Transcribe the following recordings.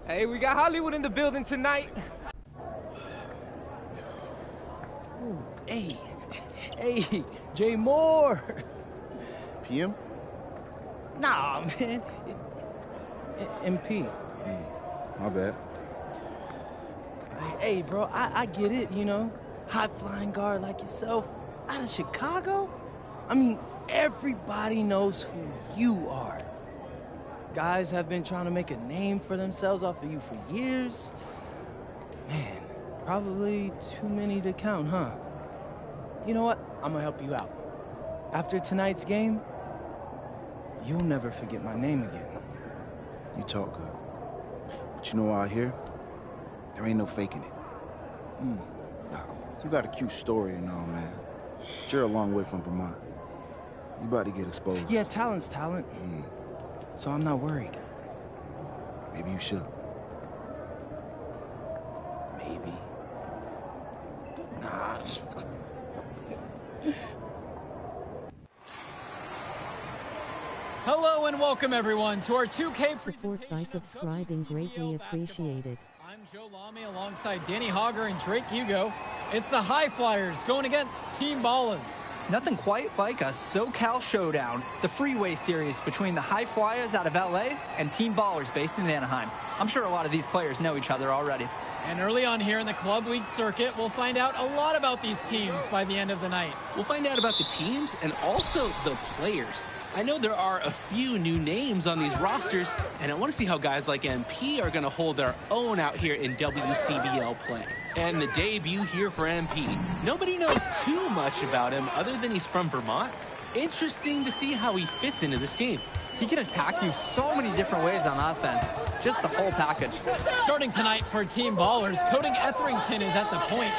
Hey, we got Hollywood in the building tonight. Ooh, hey, Jay Moore. PM? Nah, man. MP. My bad. Hey, bro, I get it, you know. High-flying guard like yourself out of Chicago? I mean, everybody knows who you are. Guys have been trying to make a name for themselves off of you for years. Man, probably too many to count, huh? You know what? I'm gonna help you out. After tonight's game, you'll never forget my name again. You talk good. But you know out here, there ain't no faking it. Nah, you got a cute story and all, man. But you're a long way from Vermont. You about to get exposed. Yeah, talent's talent. So I'm not worried. Maybe you should. Maybe. Nah. Hello and welcome everyone to our 2K Support by subscribing greatly appreciated. I'm Joe Lamy alongside Danny Hogger and Drake Hugo. It's the High Flyers going against Team Ballers. Nothing quite like a SoCal showdown, the freeway series between the High Flyers out of LA and Team Ballers based in Anaheim. I'm sure a lot of these players know each other already. And early on here in the club league circuit, we'll find out a lot about these teams by the end of the night. We'll find out about the teams and also the players. I know there are a few new names on these rosters, and I want to see how guys like MP are going to hold their own out here in WCBL play. And the debut here for MP. Nobody knows too much about him other than he's from Vermont. Interesting to see how he fits into this team. He can attack you so many different ways on offense. Just the whole package. Starting tonight for Team Ballers, Cody Etherington is at the point.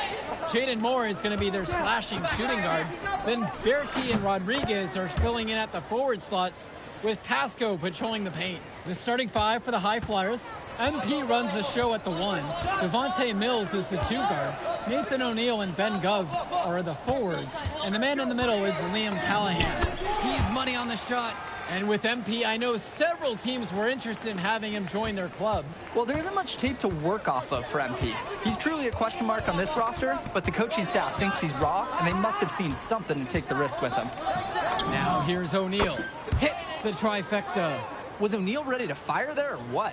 Jaden Moore is going to be their slashing shooting guard. Then Bertie and Rodriguez are filling in at the forward slots, with Pasco patrolling the paint. The starting five for the High Flyers. MP runs the show at the 1. Devontae Mills is the 2 guard. Nathan O'Neill and Ben Gov are the forwards. And the man in the middle is Liam Callahan. He's money on the shot. And with MP, I know several teams were interested in having him join their club. Well, there isn't much tape to work off of for MP. He's truly a question mark on this roster, but the coaching staff thinks he's raw, and they must have seen something to take the risk with him. Now here's O'Neill. Hits the trifecta. Was O'Neill ready to fire there or what?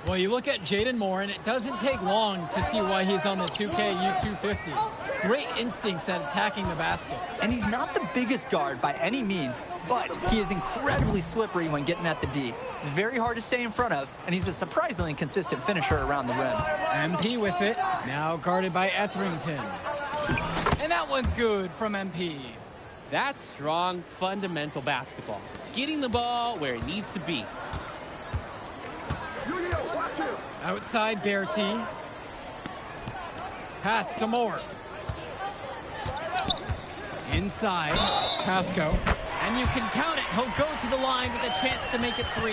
Well, you look at Jaden Moore, and it doesn't take long to see why he's on the 2K U250. Great instincts at attacking the basket. And he's not the biggest guard by any means, but he is incredibly slippery when getting at the D. It's very hard to stay in front of, and he's a surprisingly consistent finisher around the rim. MP with it, now guarded by Etherington. And that one's good from MP. That's strong, fundamental basketball. Getting the ball where it needs to be. Outside Bertie. Pass to Moore. Inside, Pasco. And you can count it. He'll go to the line with a chance to make it 3.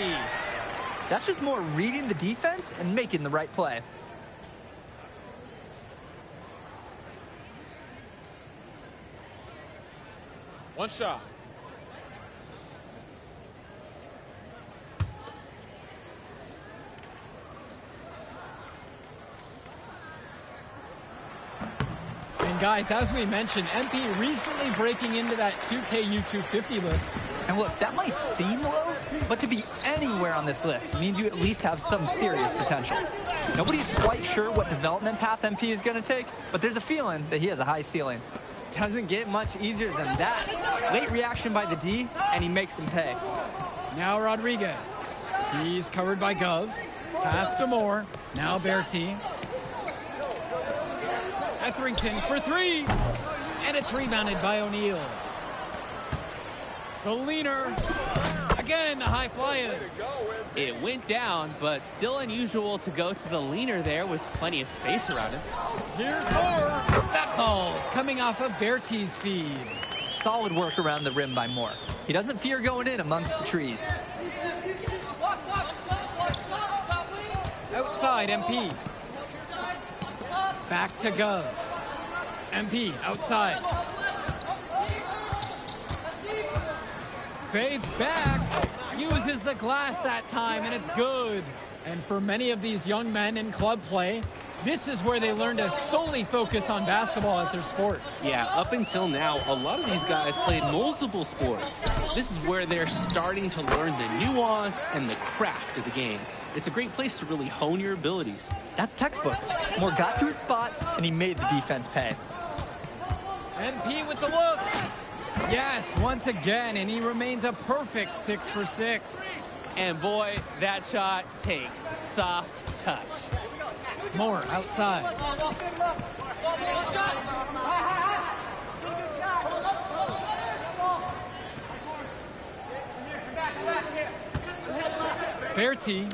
That's just more reading the defense and making the right play. One shot. And guys, as we mentioned, MP recently breaking into that 2K U250 list. And look, that might seem low, but to be anywhere on this list means you at least have some serious potential. Nobody's quite sure what development path MP is going to take, but there's a feeling that he has a high ceiling. Doesn't get much easier than that. Late reaction by the D, and he makes them pay. Now Rodriguez. He's covered by Gov. Pass to Moore. Now Bertie. Etherington for 3. And it's rebounded by O'Neill. The leaner. Again, the High Flyers. It went down, but still unusual to go to the leaner there with plenty of space around him. Here's Moore. That ball's coming off of Bertie's feed. Solid work around the rim by Moore. He doesn't fear going in amongst the trees. Outside, MP. Back to Gov. MP outside. Fades back. Uses the glass that time, and it's good. And for many of these young men in club play, this is where they learn to solely focus on basketball as their sport. Yeah, up until now, a lot of these guys played multiple sports. This is where they're starting to learn the nuance and the craft of the game. It's a great place to really hone your abilities. That's textbook. Moore got to his spot, and he made the defense pay. MP with the look. Yes, once again, and he remains a perfect 6 for 6. And boy, that shot takes soft touch. Moore outside. Bertie.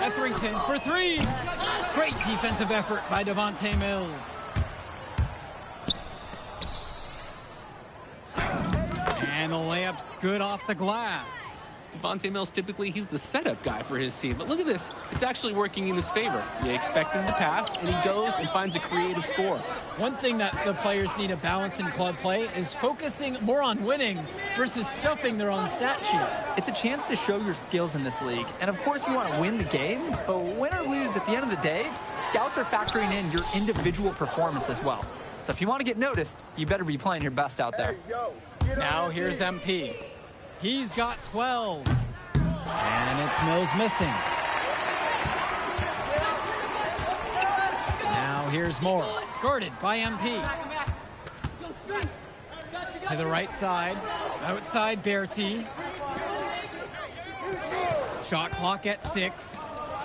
Etherington for 3. Great defensive effort by Devontae Mills. And the layup's good off the glass. Devontae Mills, typically, he's the setup guy for his team. But look at this. It's actually working in his favor. You expect him to pass, and he goes and finds a creative score. One thing that the players need to balance in club play is focusing more on winning versus stuffing their own stat sheet. It's a chance to show your skills in this league. And, of course, you want to win the game. But win or lose, at the end of the day, scouts are factoring in your individual performance as well. So if you want to get noticed, you better be playing your best out there. Now here's MP. He's got 12. And it's Mills missing. Now here's Moore. Guarded by MP. To the right side. Outside Bertie. Shot clock at 6.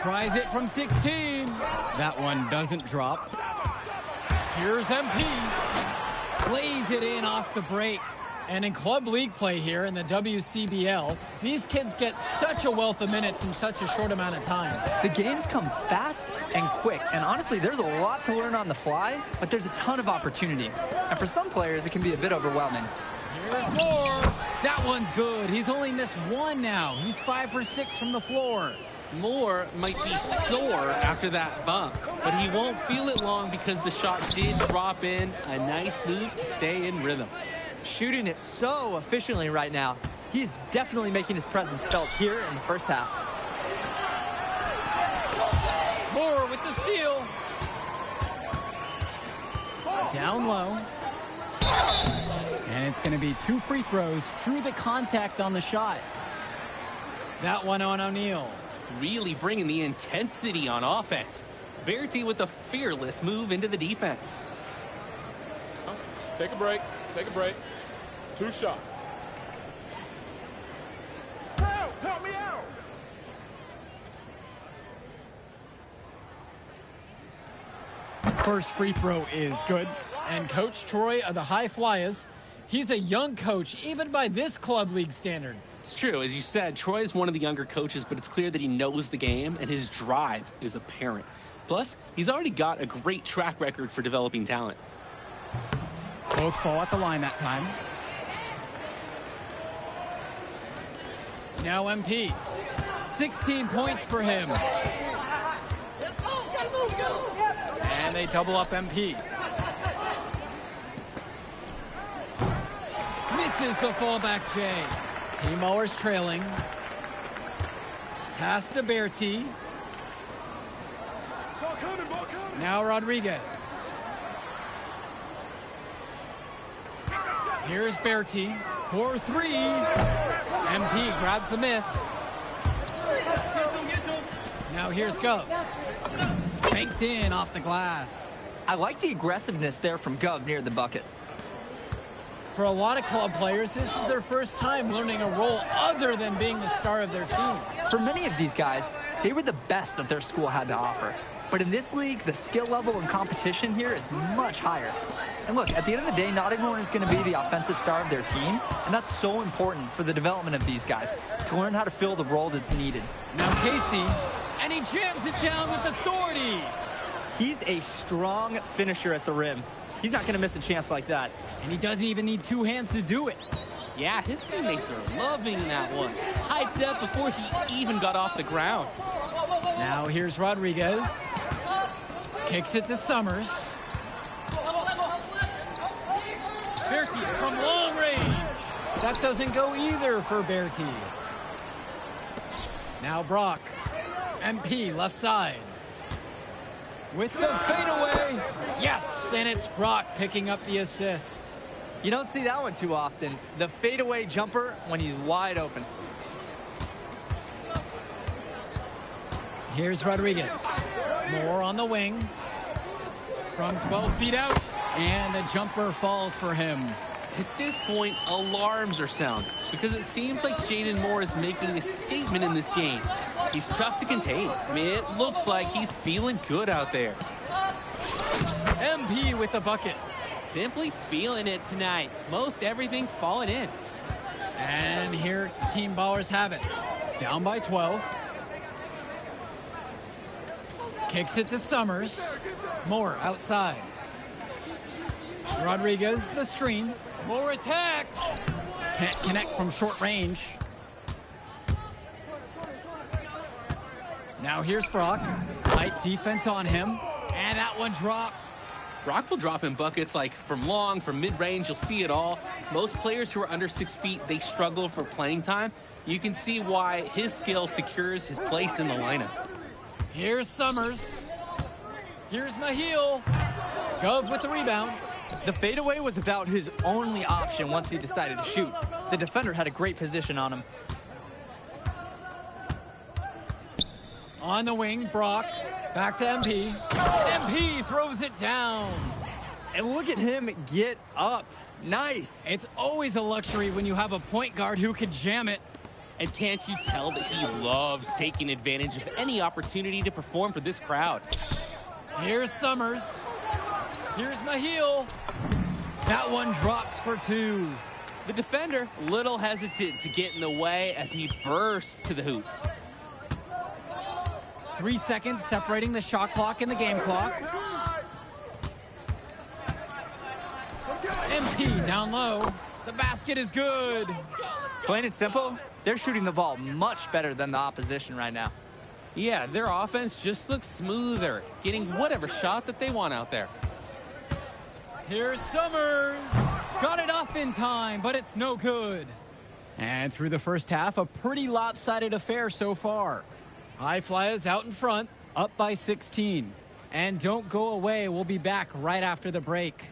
Tries it from 16. That one doesn't drop. Here's MP. Plays it in off the break. And in club league play here in the WCBL, these kids get such a wealth of minutes in such a short amount of time. The games come fast and quick, and honestly, there's a lot to learn on the fly, but there's a ton of opportunity. And for some players, it can be a bit overwhelming. Here's Moore. That one's good. He's only missed 1 now. He's 5 for 6 from the floor. Moore might be sore after that bump, but he won't feel it long because the shot did drop in. A nice move to stay in rhythm. Shooting it so efficiently right now. He's definitely making his presence felt here in the first half. Moore with the steal. Down low. And it's going to be 2 free throws through the contact on the shot. That one on O'Neal. Really bringing the intensity on offense. Bertie with a fearless move into the defense. Take a break. Take a break. 2 shots. Help me out. First free throw is good. And Coach Troy of the High Flyers, he's a young coach, even by this club league standard. It's true. As you said, Troy is one of the younger coaches, but it's clear that he knows the game, and his drive is apparent. Plus, he's already got a great track record for developing talent. Both fall at the line that time. Now MP. 16 points for him. And they double up MP. Misses the fallback J. Team Ballers trailing. Pass to Bertie. Now Rodriguez. Here's Bertie for 3. MP grabs the miss. Now here's Gov. Banked in off the glass. I like the aggressiveness there from Gov near the bucket. For a lot of club players, this is their first time learning a role other than being the star of their team. For many of these guys, they were the best that their school had to offer. But in this league, the skill level and competition here is much higher. And look, at the end of the day, not everyone is going to be the offensive star of their team, and that's so important for the development of these guys, to learn how to fill the role that's needed. Now Casey, and he jams it down with authority. He's a strong finisher at the rim. He's not going to miss a chance like that. And he doesn't even need 2 hands to do it. Yeah, his teammates are loving that one. Hyped up before he even got off the ground. Now here's Rodriguez. Kicks it to Summers. Bertie from long range. That doesn't go either for Bertie. Now Brock. MP left side. With the fadeaway. Yes, and it's Brock picking up the assist. You don't see that one too often. The fadeaway jumper when he's wide open. Here's Rodriguez. Moore on the wing. From 12 feet out. And the jumper falls for him. At this point, alarms are sounding because it seems like Jaden Moore is making a statement in this game. He's tough to contain. I mean, it looks like he's feeling good out there. MP with the bucket. Simply feeling it tonight. Most everything falling in. And here Team Ballers have it. Down by 12. Kicks it to Summers. Moore outside. Rodriguez, the screen. Moore attacks. Can't connect from short range. Now here's Brock. Light defense on him. And that one drops. Brock will drop in buckets like from long, from mid-range. You'll see it all. Most players who are under 6 feet, they struggle for playing time. You can see why his skill secures his place in the lineup. Here's Summers. Here's Mahil. Gov with the rebound. The fadeaway was about his only option once he decided to shoot. The defender had a great position on him. On the wing, Brock. Back to MP. MP throws it down. And look at him get up. Nice. It's always a luxury when you have a point guard who can jam it. And can't you tell that he loves taking advantage of any opportunity to perform for this crowd? Here's Summers. Here's Mahil. That one drops for 2. The defender, little hesitant to get in the way as he bursts to the hoop. 3 seconds separating the shot clock and the game clock. MP down low. The basket is good. Plain and simple, they're shooting the ball much better than the opposition right now. Yeah, their offense just looks smoother, getting whatever shot that they want out there. Here's Summers. Got it off in time, but it's no good. And through the first half, a pretty lopsided affair so far. High Flyers out in front, up by 16. And don't go away. We'll be back right after the break.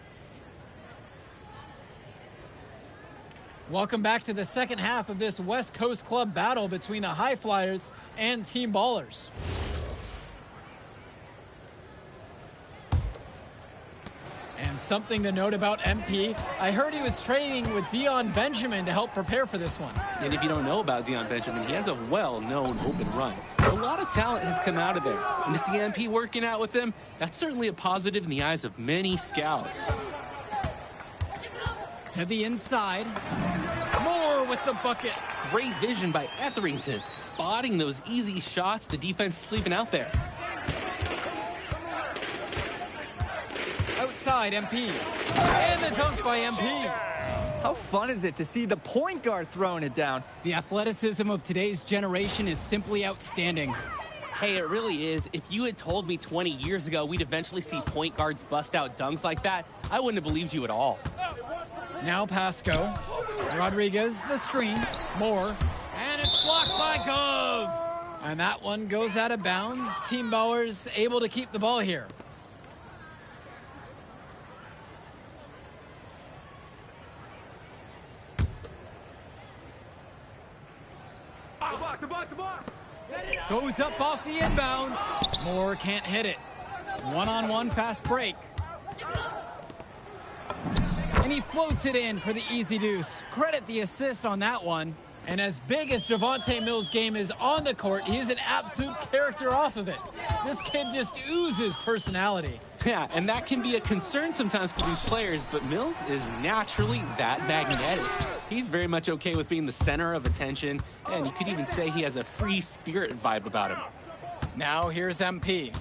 Welcome back to the second half of this West Coast Club battle between the High Flyers and Team Ballers. And something to note about MP, I heard he was training with Dion Benjamin to help prepare for this one. And if you don't know about Dion Benjamin, he has a well-known open run. A lot of talent has come out of there. And to see MP working out with him, that's certainly a positive in the eyes of many scouts. To the inside. Moore with the bucket. Great vision by Etherington, spotting those easy shots the defense is leaving out there. Outside, MP. And the dunk by MP. How fun is it to see the point guard throwing it down? The athleticism of today's generation is simply outstanding. Hey, it really is. If you had told me 20 years ago we'd eventually see point guards bust out dunks like that, I wouldn't have believed you at all. Now Pasco. Rodriguez, the screen. Moore. And it's blocked by Gove. And that one goes out of bounds. Team Ballers able to keep the ball here. Goes up off the inbound. Moore can't hit it. One-on-one fast break. And he floats it in for the easy deuce. Credit the assist on that one. And as big as Devontae Mills' game is on the court, he is an absolute character off of it. This kid just oozes personality. Yeah, and that can be a concern sometimes for these players, but Mills is naturally that magnetic. He's very much okay with being the center of attention, and you could even say he has a free spirit vibe about him. Now here's MP.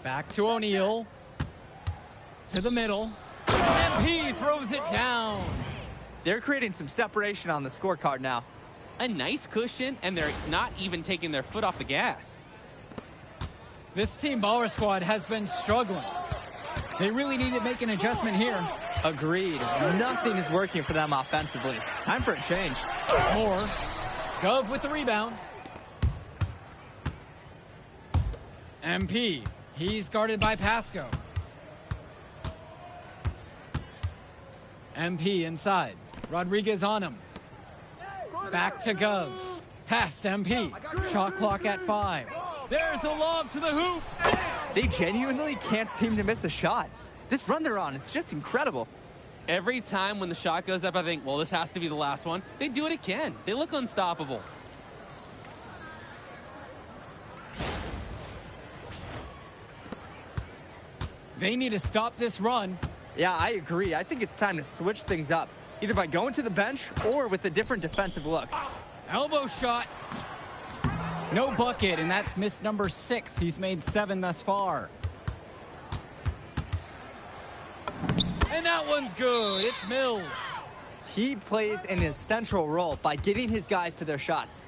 Back to O'Neal. To the middle. MP throws it down. They're creating some separation on the scorecard now. A nice cushion, and they're not even taking their foot off the gas. This Team Baller squad has been struggling. They really need to make an adjustment here. Agreed. Nothing is working for them offensively. Time for a change. Moore. Gove with the rebound. MP, he's guarded by Pasco. MP inside. Rodriguez on him. Back to Gov. Past MP. Shot clock at 5. There's a lob to the hoop. They genuinely can't seem to miss a shot. This run they're on, it's just incredible. Every time when the shot goes up, I think, well, this has to be the last one. They do it again. They look unstoppable. They need to stop this run. Yeah, I agree. I think it's time to switch things up, either by going to the bench or with a different defensive look. Elbow shot. No bucket, and that's miss number 6. He's made 7 thus far. And that one's good. It's Mills. He plays an essential role by getting his guys to their shots.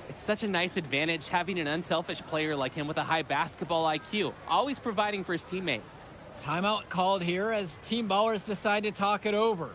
It's such a nice advantage having an unselfish player like him with a high basketball IQ, always providing for his teammates. Timeout called here as team ballers decide to talk it over.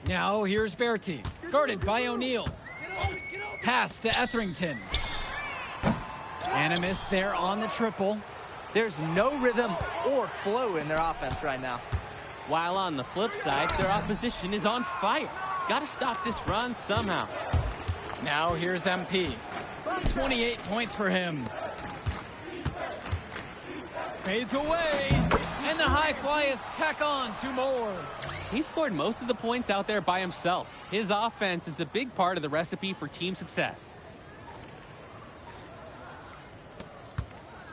Now here's Bertie, guarded by O'Neal. Pass to Etherington. And a miss there on the triple. There's no rhythm or flow in their offense right now. While on the flip side, their opposition is on fire. Got to stop this run somehow. Now here's MP. 28 points for him. Fades away. And the high flyers tack on 2 more. He scored most of the points out there by himself. His offense is a big part of the recipe for team success.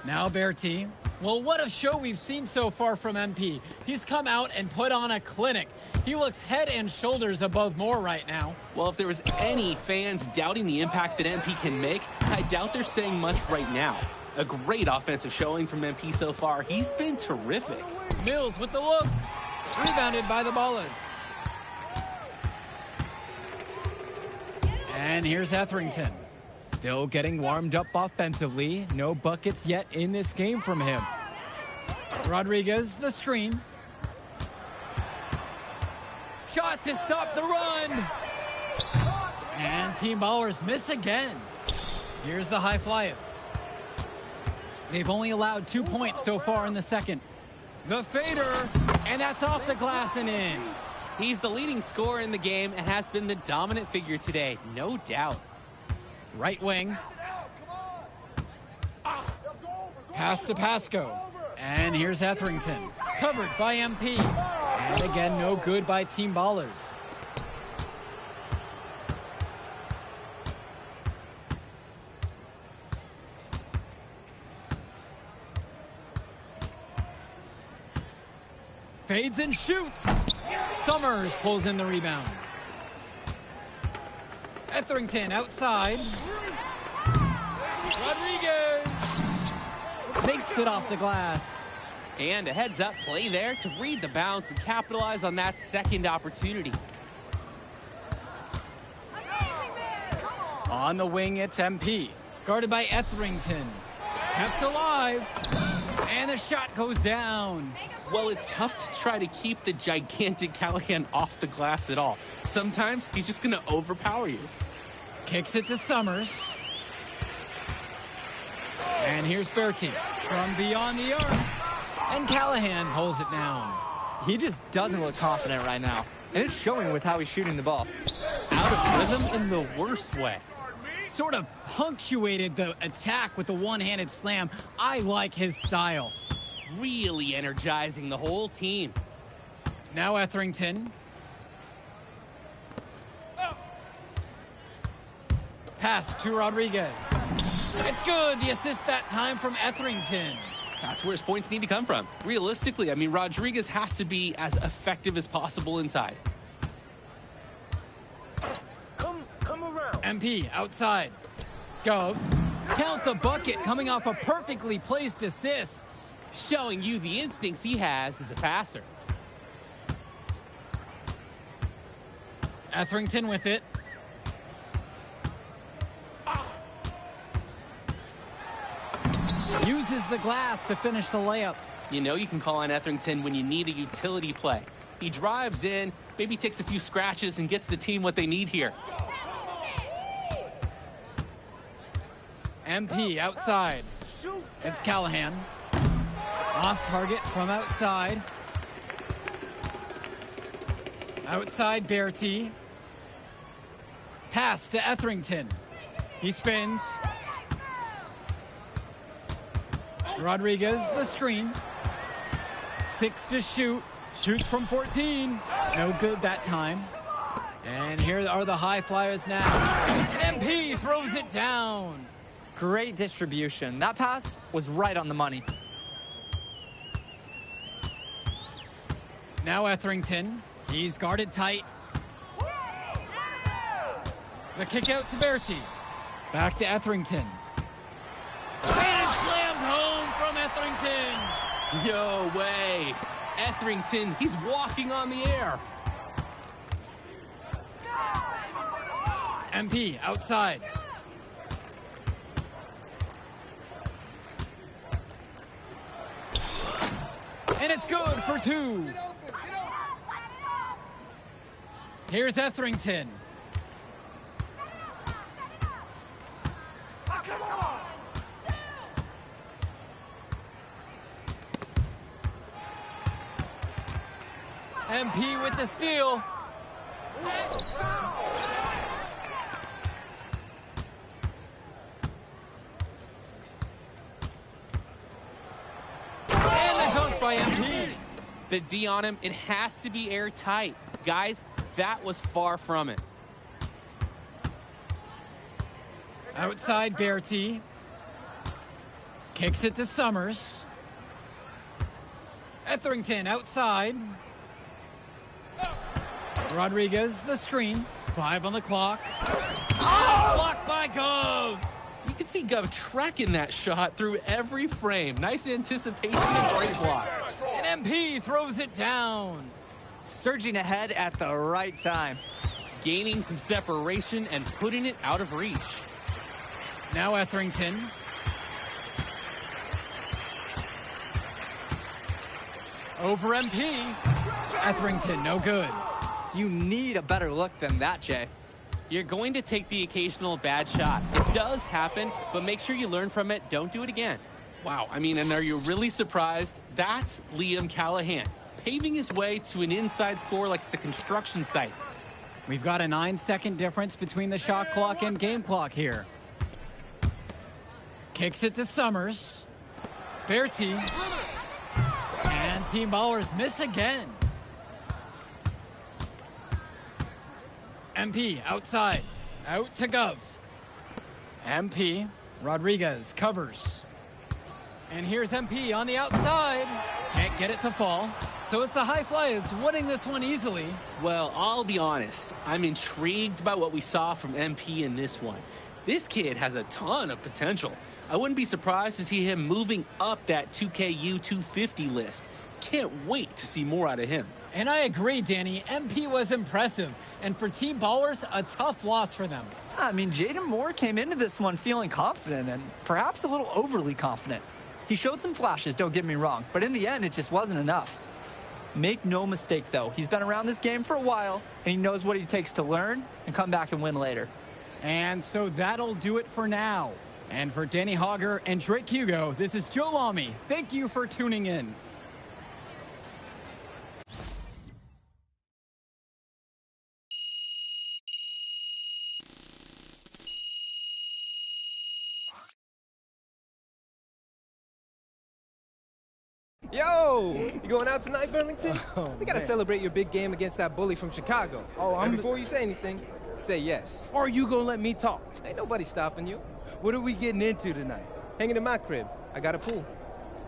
Now Bertie. Well, what a show we've seen so far from MP. He's come out and put on a clinic. He looks head and shoulders above Moore right now. Well, if there was any fans doubting the impact that MP can make, I doubt they're saying much right now. A great offensive showing from MP so far. He's been terrific. Mills with the look. Rebounded by the Ballers. And here's Etherington. Still getting warmed up offensively. No buckets yet in this game from him. Rodriguez, the screen. Shot to stop the run. And team ballers miss again. Here's the high flyers. They've only allowed 2 points so far in the second. The fader, and that's off the glass and in. He's the leading scorer in the game and has been the dominant figure today, no doubt. Right wing. Pass to Pasco. And here's Etherington. Covered by MP. And again, no good by team ballers. Fades and shoots. Summers pulls in the rebound. Etherington outside. Rodriguez makes it off the glass. And a heads-up play there to read the bounce and capitalize on that second opportunity. On the wing, it's MP. Guarded by Etherington. Kept alive. And the shot goes down. Well, it's tough to try to keep the gigantic Callahan off the glass at all. Sometimes he's just going to overpower you. Kicks it to Summers. And here's Bertie from beyond the arc. And Callahan pulls it down. He just doesn't look confident right now. And it's showing with how he's shooting the ball. Out of rhythm in the worst way. Sort of punctuated the attack with the one-handed slam. I like his style. Really energizing the whole team. Now Etherington. Pass to Rodriguez. It's good. The assist that time from Etherington. That's where his points need to come from. Realistically, I mean, Rodriguez has to be as effective as possible inside. Come around. MP outside. Gov. Count the bucket coming off a perfectly placed assist. Showing you the instincts he has as a passer. Etherington with it. Uses the glass to finish the layup. You know you can call on Etherington when you need a utility play. He drives in, maybe takes a few scratches and gets the team what they need here. MP outside. It's Callahan. Off target from outside. Outside Bertie. Pass to Etherington. He spins. Rodriguez, the screen. 6 to shoot. Shoots from 14. No good that time. And here are the high flyers now. MP throws it down. Great distribution. That pass was right on the money. Now Etherington. He's guarded tight. The kick out to Bertie. Back to Etherington. And slammed home from Etherington. No way. Etherington, he's walking on the air. MP outside. And it's good for 2. Here's Etherington. MP with the steal. And the dunk by MP. The D on him, it has to be airtight. Guys, that was far from it. Outside Bertie. Kicks it to Summers. Etherington outside. Rodriguez, the screen. 5 on the clock. Oh! Blocked by Gove. You can see Gov tracking that shot through every frame. Nice anticipation and great block. And MP throws it down. Surging ahead at the right time. Gaining some separation and putting it out of reach. Now Etherington. Over MP. Etherington, no good. You need a better look than that, Jay. You're going to take the occasional bad shot. It does happen, but make sure you learn from it. Don't do it again. Wow, I mean, and are you really surprised? That's Liam Callahan, paving his way to an inside score like it's a construction site. We've got a 9-second difference between the shot clock and game clock here. Kicks it to Summers. Bertie. And Team Ballers miss again. MP outside. Out to Gov. MP. Rodriguez covers. And here's MP on the outside. Can't get it to fall. So it's the High Flyers winning this one easily. Well, I'll be honest. I'm intrigued by what we saw from MP in this one. This kid has a ton of potential. I wouldn't be surprised to see him moving up that 2KU250 list. Can't wait to see more out of him. And I agree, Danny. MP was impressive. And for Team Ballers, a tough loss for them. I mean, Jaden Moore came into this one feeling confident and perhaps a little overly confident. He showed some flashes, don't get me wrong, but in the end, it just wasn't enough. Make no mistake, though. He's been around this game for a while, and he knows what it takes to learn and come back and win later. And so that'll do it for now. And for Danny Hogger and Drake Hugo, this is Joe Lamy. Thank you for tuning in. Yo, you going out tonight, Burlington? Oh, we gotta man. celebrate your big game against that bully from Chicago. Oh, and before you say anything, say yes. Or you gonna let me talk? Ain't nobody stopping you. What are we getting into tonight? Hanging in my crib. I got a pool.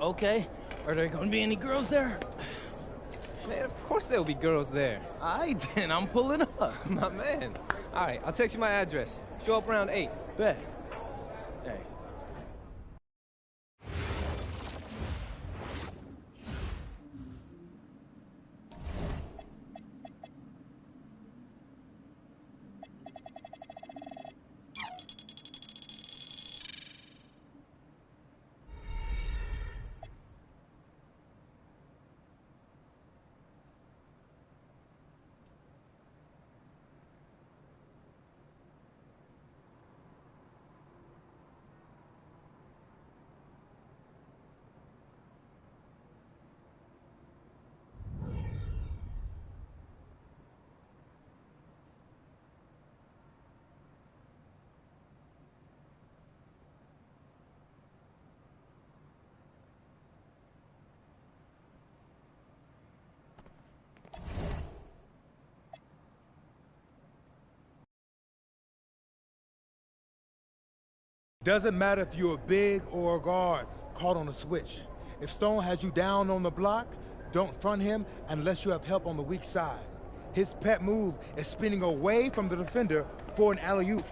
Okay. Are there gonna be any girls there? Man, of course there'll be girls there. Aight, then I'm pulling up. My man. All right, I'll text you my address. Show up around 8. Bet. Hey. Doesn't matter if you're a big or a guard caught on a switch. If Stone has you down on the block, don't front him unless you have help on the weak side. His pet move is spinning away from the defender for an alley-oop.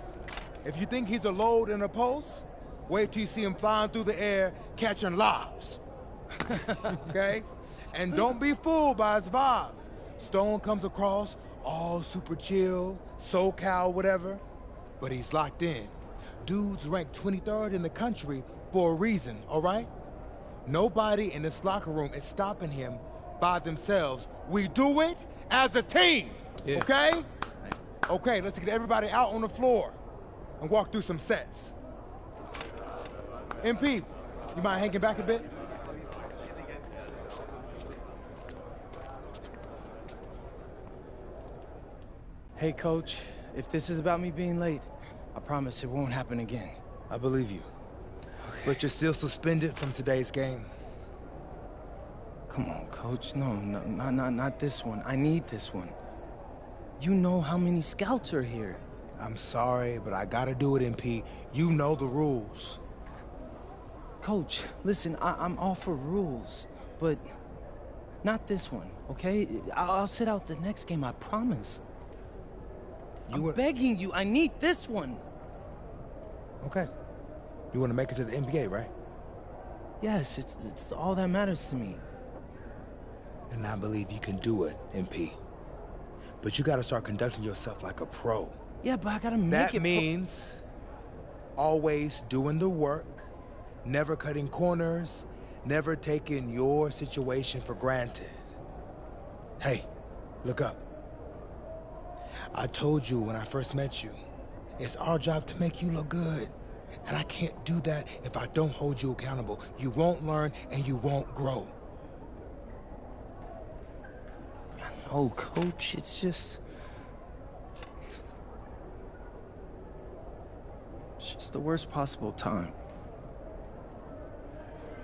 If you think he's a load in a post, wait till you see him flying through the air catching lobs. Okay? And don't be fooled by his vibe. Stone comes across all super chill, SoCal, whatever, but he's locked in. Dude's ranked 23rd in the country for a reason, all right? Nobody in this locker room is stopping him by themselves. We do it as a team, okay? Okay, let's get everybody out on the floor and walk through some sets. MP, you mind hanging back a bit? Hey, Coach, if this is about me being late, I promise it won't happen again. I believe you. But you're still suspended from today's game. Come on, Coach. No, not this one. I need this one. You know how many scouts are here. I'm sorry, but I gotta do it, MP. You know the rules. Coach, listen, I'm all for rules, but not this one, okay? I'll sit out the next game, I promise. I'm begging you, I need this one. Okay. You want to make it to the NBA, right? Yes, it's all that matters to me. And I believe you can do it, MP. But you gotta start conducting yourself like a pro. Yeah, but I gotta make it. That means always doing the work, never cutting corners, never taking your situation for granted. Hey, look up. I told you when I first met you, it's our job to make you look good. And I can't do that if I don't hold you accountable. You won't learn and you won't grow. No, Coach, it's just the worst possible time.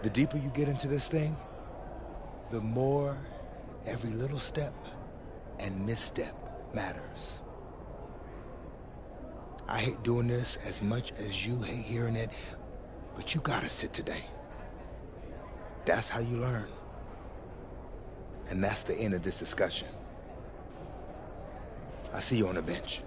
The deeper you get into this thing, the more every little step and misstep matters. I hate doing this as much as you hate hearing it, but you gotta sit today. That's how you learn. And that's the end of this discussion. I see you on the bench.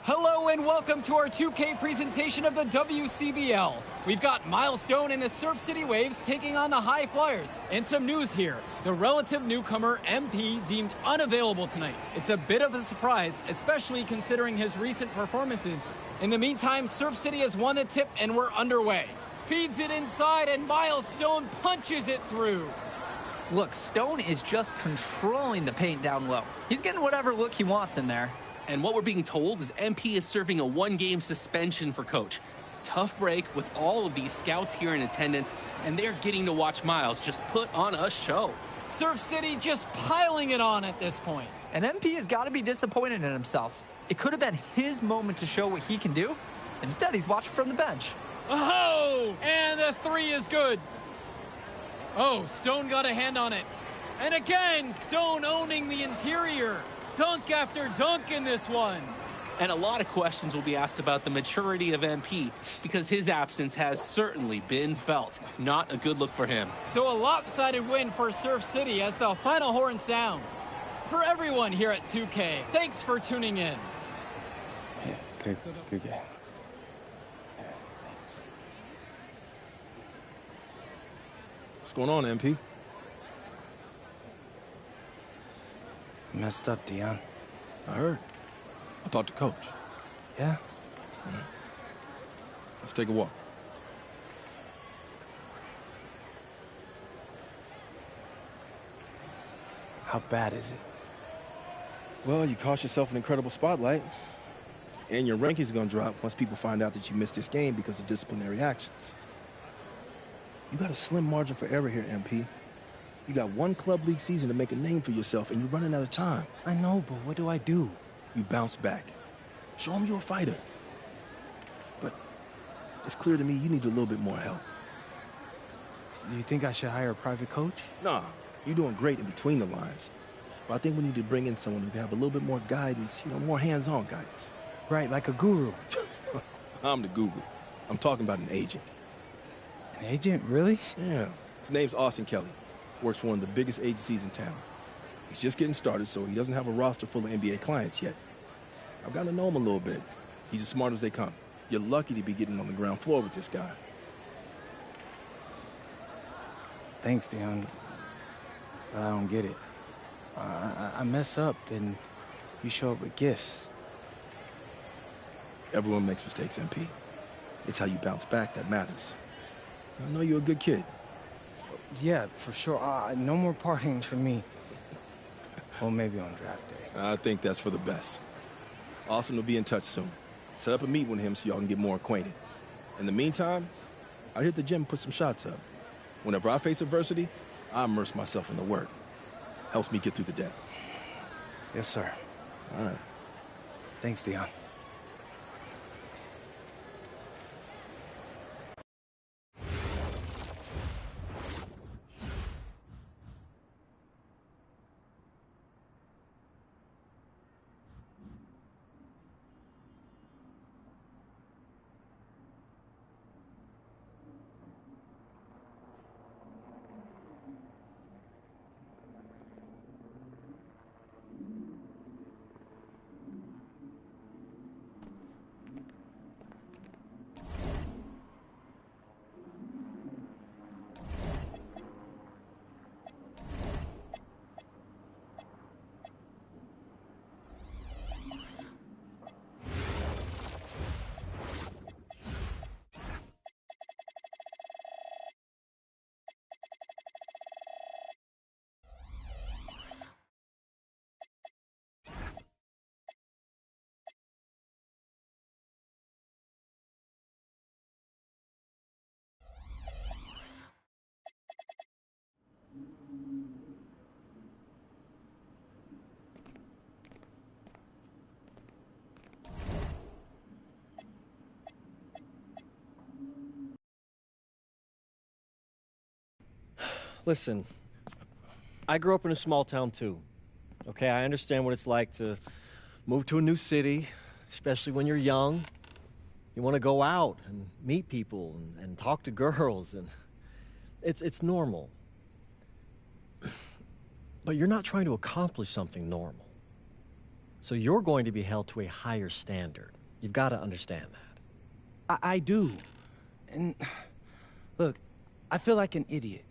Hello and welcome to our 2K presentation of the WCBL. We've got Milestone and the Surf City Waves taking on the High Flyers. And some news here. The relative newcomer MP deemed unavailable tonight. It's a bit of a surprise, especially considering his recent performances. In the meantime, Surf City has won the tip and we're underway. Feeds it inside and Milestone punches it through. Look, Stone is just controlling the paint down low. He's getting whatever look he wants in there. And what we're being told is MP is serving a one-game suspension for Coach. Tough break with all of these scouts here in attendance, and they're getting to watch Miles just put on a show. Surf City just piling it on at this point. And MP has got to be disappointed in himself. It could have been his moment to show what he can do. Instead, he's watching from the bench. Oh, and the three is good. Oh, Stone got a hand on it. And again, Stone owning the interior. Dunk after dunk in this one. And a lot of questions will be asked about the maturity of MP because his absence has certainly been felt. Not a good look for him. So a lopsided win for Surf City as the final horn sounds. For everyone here at 2K, thanks for tuning in. Yeah, good game. Yeah, thanks. What's going on, MP? Messed up, Dion. I heard. I talked to Coach. Yeah? All right. Let's take a walk. How bad is it? Well, you cost yourself an incredible spotlight. And your rankings are going to drop once people find out that you missed this game because of disciplinary actions. You got a slim margin for error here, MP. You got one club league season to make a name for yourself, and you're running out of time. I know, but what do I do? You bounce back. Show them you're a fighter. But it's clear to me you need a little bit more help. Do you think I should hire a private coach? Nah, You're doing great in between the lines. But I think we need to bring in someone who can have a little bit more guidance, more hands-on guidance. Right, like a guru. I'm the guru. I'm talking about an agent. An agent, really? Yeah. His name's Austin Kelly. Works for one of the biggest agencies in town. He's just getting started, so he doesn't have a roster full of NBA clients yet. I've gotten to know him a little bit. He's as smart as they come. You're lucky to be getting on the ground floor with this guy. Thanks, Dion. But I don't get it. I mess up, and you show up with gifts. Everyone makes mistakes, MP. It's how you bounce back that matters. I know you're a good kid. Yeah, for sure. No more partying for me. Well, maybe on draft day. I think that's for the best. Austin will be in touch soon. Set up a meet with him so y'all can get more acquainted. In the meantime, I'll hit the gym and put some shots up. Whenever I face adversity, I immerse myself in the work. Helps me get through the day. Yes, sir. All right. Thanks, Dion. Listen, I grew up in a small town too. Okay, I understand what it's like to move to a new city, especially when you're young. You want to go out and meet people and talk to girls, and it's normal. But you're not trying to accomplish something normal. So you're going to be held to a higher standard. You've got to understand that. I do. And look, I feel like an idiot.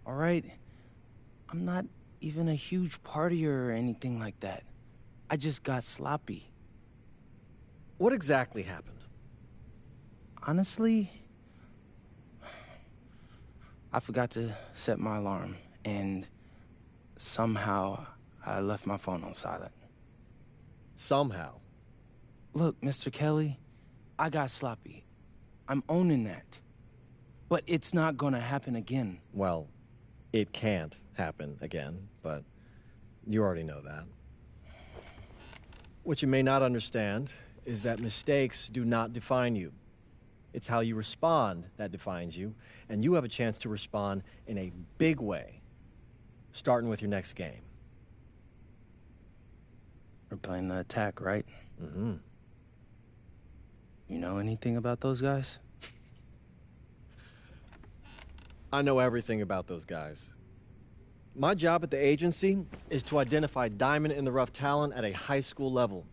All right? I'm not even a huge partier or anything like that. I just got sloppy. What exactly happened? Honestly, I forgot to set my alarm, and somehow I left my phone on silent. Somehow? Look, Mr. Kelly, I got sloppy. I'm owning that. But it's not gonna happen again. Well, it can't happen again, but you already know that. What you may not understand is that mistakes do not define you. It's how you respond that defines you, and you have a chance to respond in a big way, starting with your next game. We're playing the attack, right? Mm-hmm. You know anything about those guys? I know everything about those guys. My job at the agency is to identify diamond-in-the-rough talent at a high school level.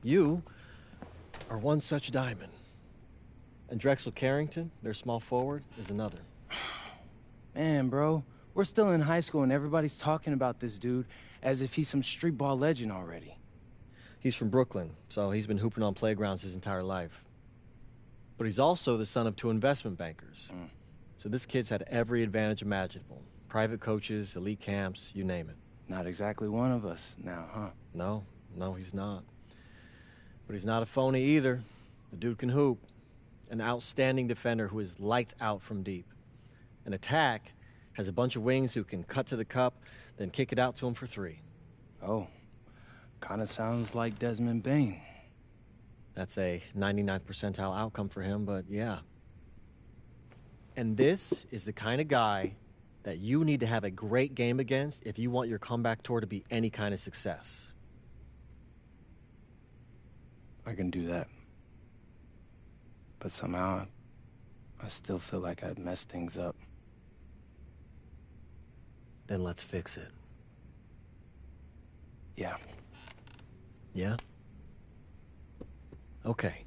You are one such diamond. And Drexel Carrington, their small forward, is another. Man, bro, we're still in high school and everybody's talking about this dude as if he's some street ball legend already. He's from Brooklyn, so he's been hooping on playgrounds his entire life. But he's also the son of 2 investment bankers. So this kid's had every advantage imaginable. Private coaches, elite camps, you name it. Not exactly one of us now, huh? No, he's not. But he's not a phony either. The dude can hoop. An outstanding defender who is lights out from deep. An attack has a bunch of wings who can cut to the cup, then kick it out to him for 3. Oh, kind of sounds like Desmond Bain. That's a 99th percentile outcome for him, but yeah. And this is the kind of guy that you need to have a great game against if you want your comeback tour to be any kind of success. I can do that. But somehow, I still feel like I've messed things up. Then let's fix it. Yeah. Yeah? Okay.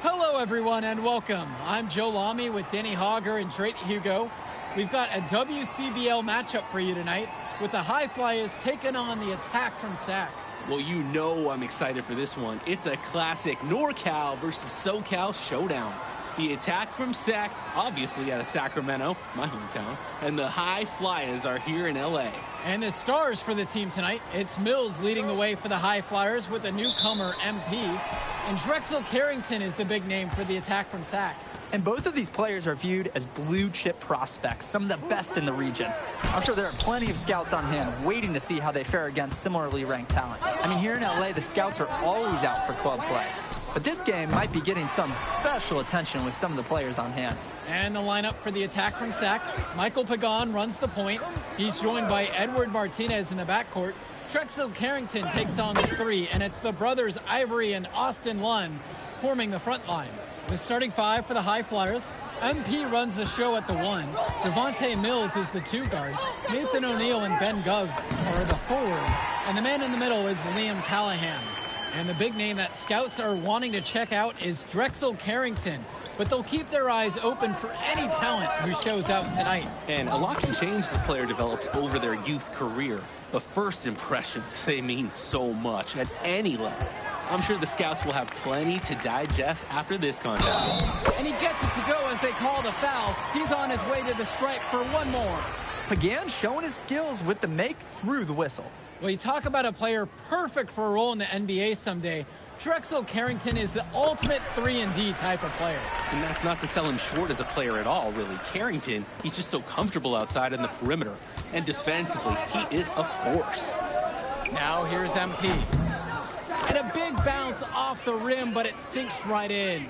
Hello, everyone, and welcome. I'm Joe Lamy with Danny Hogger and Drake Hugo. We've got a WCBL matchup for you tonight with the High Flyers taking on the Attack from Sac. Well, you know I'm excited for this one. It's a classic NorCal versus SoCal showdown. The Attack from Sac, obviously out of Sacramento, my hometown, and the High Flyers are here in LA. And the stars for the team tonight, it's Mills leading the way for the High Flyers with a newcomer, MP. And Drexel Carrington is the big name for the Attack from Sac. And both of these players are viewed as blue-chip prospects, some of the best in the region. I'm sure there are plenty of scouts on hand waiting to see how they fare against similarly ranked talent. I mean, here in LA, the scouts are always out for club play. But this game might be getting some special attention with some of the players on hand. And the lineup for the Attack from Sac, Michael Pagan runs the point. He's joined by Edward Martinez in the backcourt. Drexel Carrington takes on the three, and it's the brothers Ivory and Austin Lund forming the front line. The starting five for the High Flyers, MP runs the show at the one. Devontae Mills is the two guard. Nathan O'Neill and Ben Gov are the forwards. And the man in the middle is Liam Callahan. And the big name that scouts are wanting to check out is Drexel Carrington. But they'll keep their eyes open for any talent who shows out tonight. And a lot can change as a player develops over their youth career. But first impressions, they mean so much at any level. I'm sure the scouts will have plenty to digest after this contest. And he gets it to go as they call the foul. He's on his way to the stripe for one more. Pagan showing his skills with the make through the whistle. Well, you talk about a player perfect for a role in the NBA someday. Drexel Carrington is the ultimate 3-and-D type of player. And that's not to sell him short as a player at all, really. Carrington, he's just so comfortable outside in the perimeter. And defensively, he is a force. Now here's MP. And a big bounce off the rim, but it sinks right in.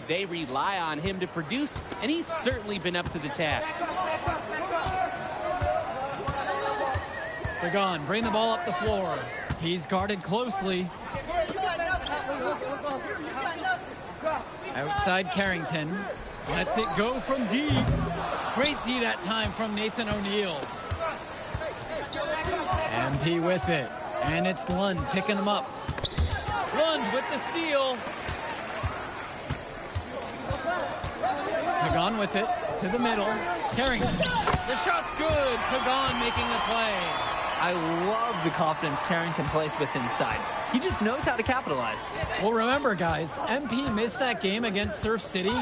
They rely on him to produce, and he's certainly been up to the task. Pagan, bring the ball up the floor. He's guarded closely. Outside Carrington. Lets it go from D. Great D that time from Nathan O'Neill. MP with it. And it's Lund picking him up. Lund with the steal. Pagan with it to the middle. Carrington. The shot's good. Pagan making the play. I love the confidence Carrington plays with inside. He just knows how to capitalize. Well, remember, guys, MP missed that game against Surf City.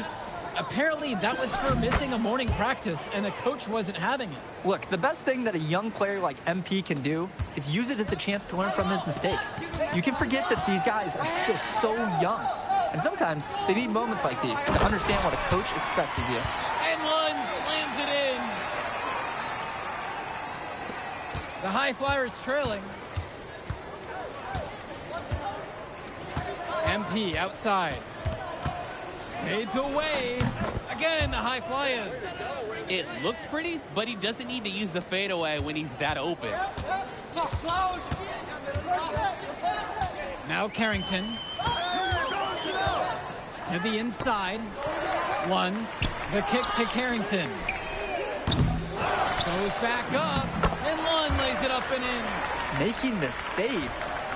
Apparently, that was for missing a morning practice, and the coach wasn't having it. Look, the best thing that a young player like MP can do is use it as a chance to learn from his mistakes. You can forget that these guys are still so young. And sometimes they need moments like these to understand what a coach expects of you. And Lund slams it in. The High Flyers trailing. MP outside. Fades away. Again, the High Flyers. It looks pretty, but he doesn't need to use the fadeaway when he's that open. Now Carrington. To the inside. Lund. The kick to Carrington. Goes back up. And Lund lays it up and in. Making the save.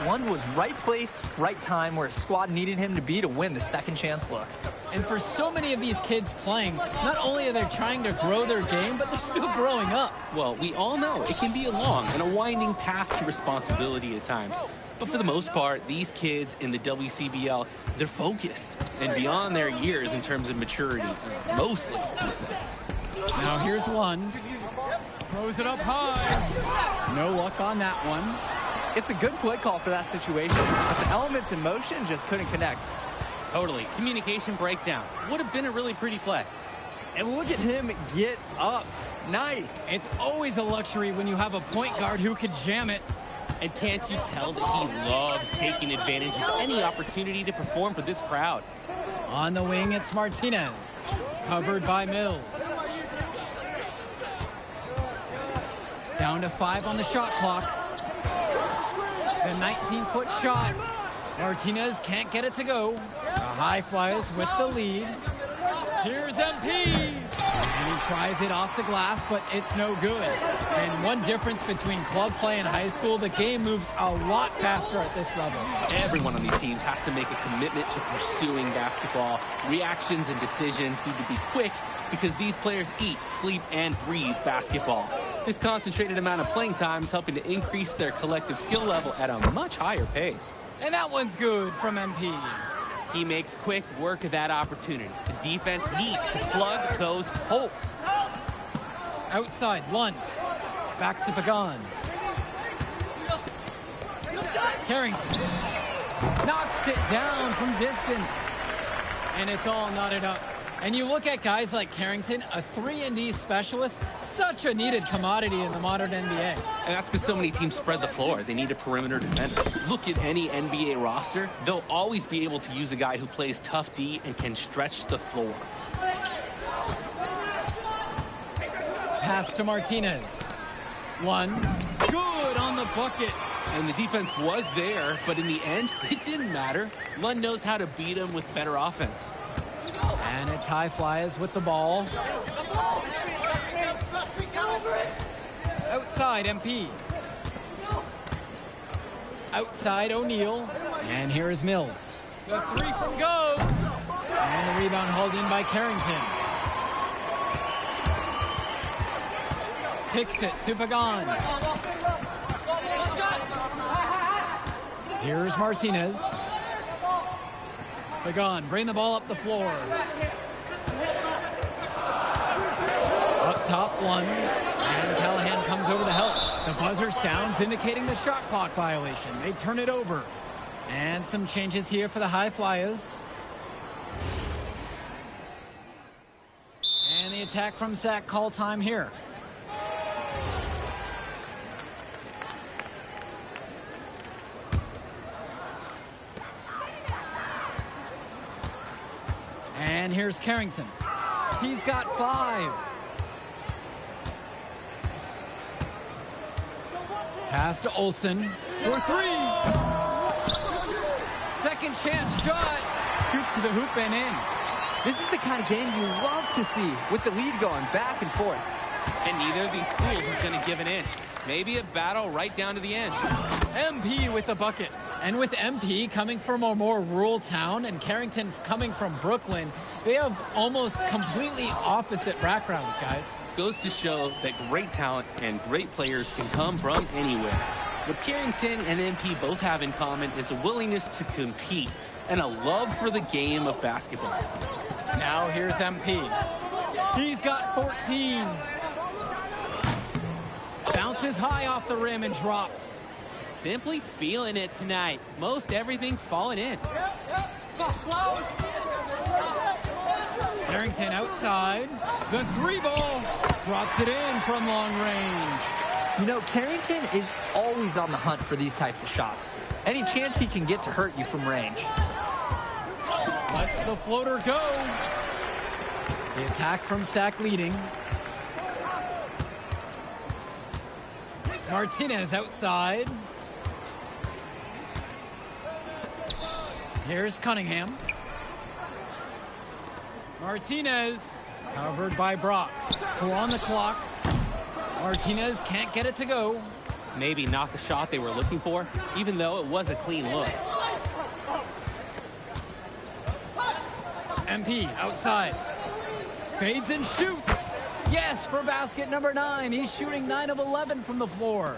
Lund was right place, right time where his squad needed him to be to win the second chance look. And for so many of these kids playing, not only are they trying to grow their game, but they're still growing up. Well, we all know it can be a long and a winding path to responsibility at times. But for the most part, these kids in the WCBL, they're focused and beyond their years in terms of maturity, mostly. Now here's Lund. Throws it up high. No luck on that one. It's a good play call for that situation, but the elements in motion just couldn't connect. Totally. Communication breakdown. Would have been a really pretty play. And look at him get up. Nice. It's always a luxury when you have a point guard who could jam it. And can't you tell that he loves taking advantage of any opportunity to perform for this crowd? On the wing, it's Martinez. Covered by Mills. Down to 5 on the shot clock. The 19-foot shot. Martinez can't get it to go. The High Flyers with the lead. Here's MP. And he tries it off the glass, but it's no good. And one difference between club play and high school, the game moves a lot faster at this level. Everyone on these teams has to make a commitment to pursuing basketball. Reactions and decisions need to be quick because these players eat, sleep, and breathe basketball. This concentrated amount of playing time is helping to increase their collective skill level at a much higher pace. And that one's good from MP. He makes quick work of that opportunity. The defense needs to plug those holes. Outside, Lund. Back to Pagan. Carrington knocks it down from distance. And it's all knotted up. And you look at guys like Carrington, a 3-and-D specialist, such a needed commodity in the modern NBA. And that's because so many teams spread the floor. They need a perimeter defender. Look at any NBA roster. They'll always be able to use a guy who plays tough D and can stretch the floor. Pass to Martinez. One. Good on the bucket. And the defense was there, but in the end, it didn't matter. Lund knows how to beat him with better offense. And it's High Flyers with the ball. Outside, MP. Outside, O'Neal. And here is Mills. The 3 from goes. And the rebound hauled in by Carrington. Kicks it to Pagan. Here's Martinez. Pagan, bring the ball up the floor. Up top, one. And Callahan comes over to help. The buzzer sounds indicating the shot clock violation. They turn it over. And some changes here for the High Flyers. And the attack from Sack call time here. And here's Carrington. He's got 5. Pass to Olsen for 3. Second chance shot. Scoop to the hoop and in. This is the kind of game you love to see, with the lead going back and forth. And neither of these schools is going to give an inch. Maybe a battle right down to the end. MP with the bucket. And with MP coming from a more rural town and Carrington coming from Brooklyn, they have almost completely opposite backgrounds, guys. Goes to show that great talent and great players can come from anywhere. What Carrington and MP both have in common is a willingness to compete and a love for the game of basketball. Now here's MP. He's got 14. Bounces high off the rim and drops. Simply feeling it tonight. Most everything falling in. Carrington outside. The 3 ball. Drops it in from long range. You know, Carrington is always on the hunt for these types of shots. Any chance he can get to hurt you from range. Lets the floater go. The attack from Sack leading. Martinez outside. Here's Cunningham. Martinez covered by Brock. 4 on the clock. Martinez can't get it to go. Maybe not the shot they were looking for, even though it was a clean look. MP outside. Fades and shoots. Yes, for basket number 9. He's shooting 9 of 11 from the floor.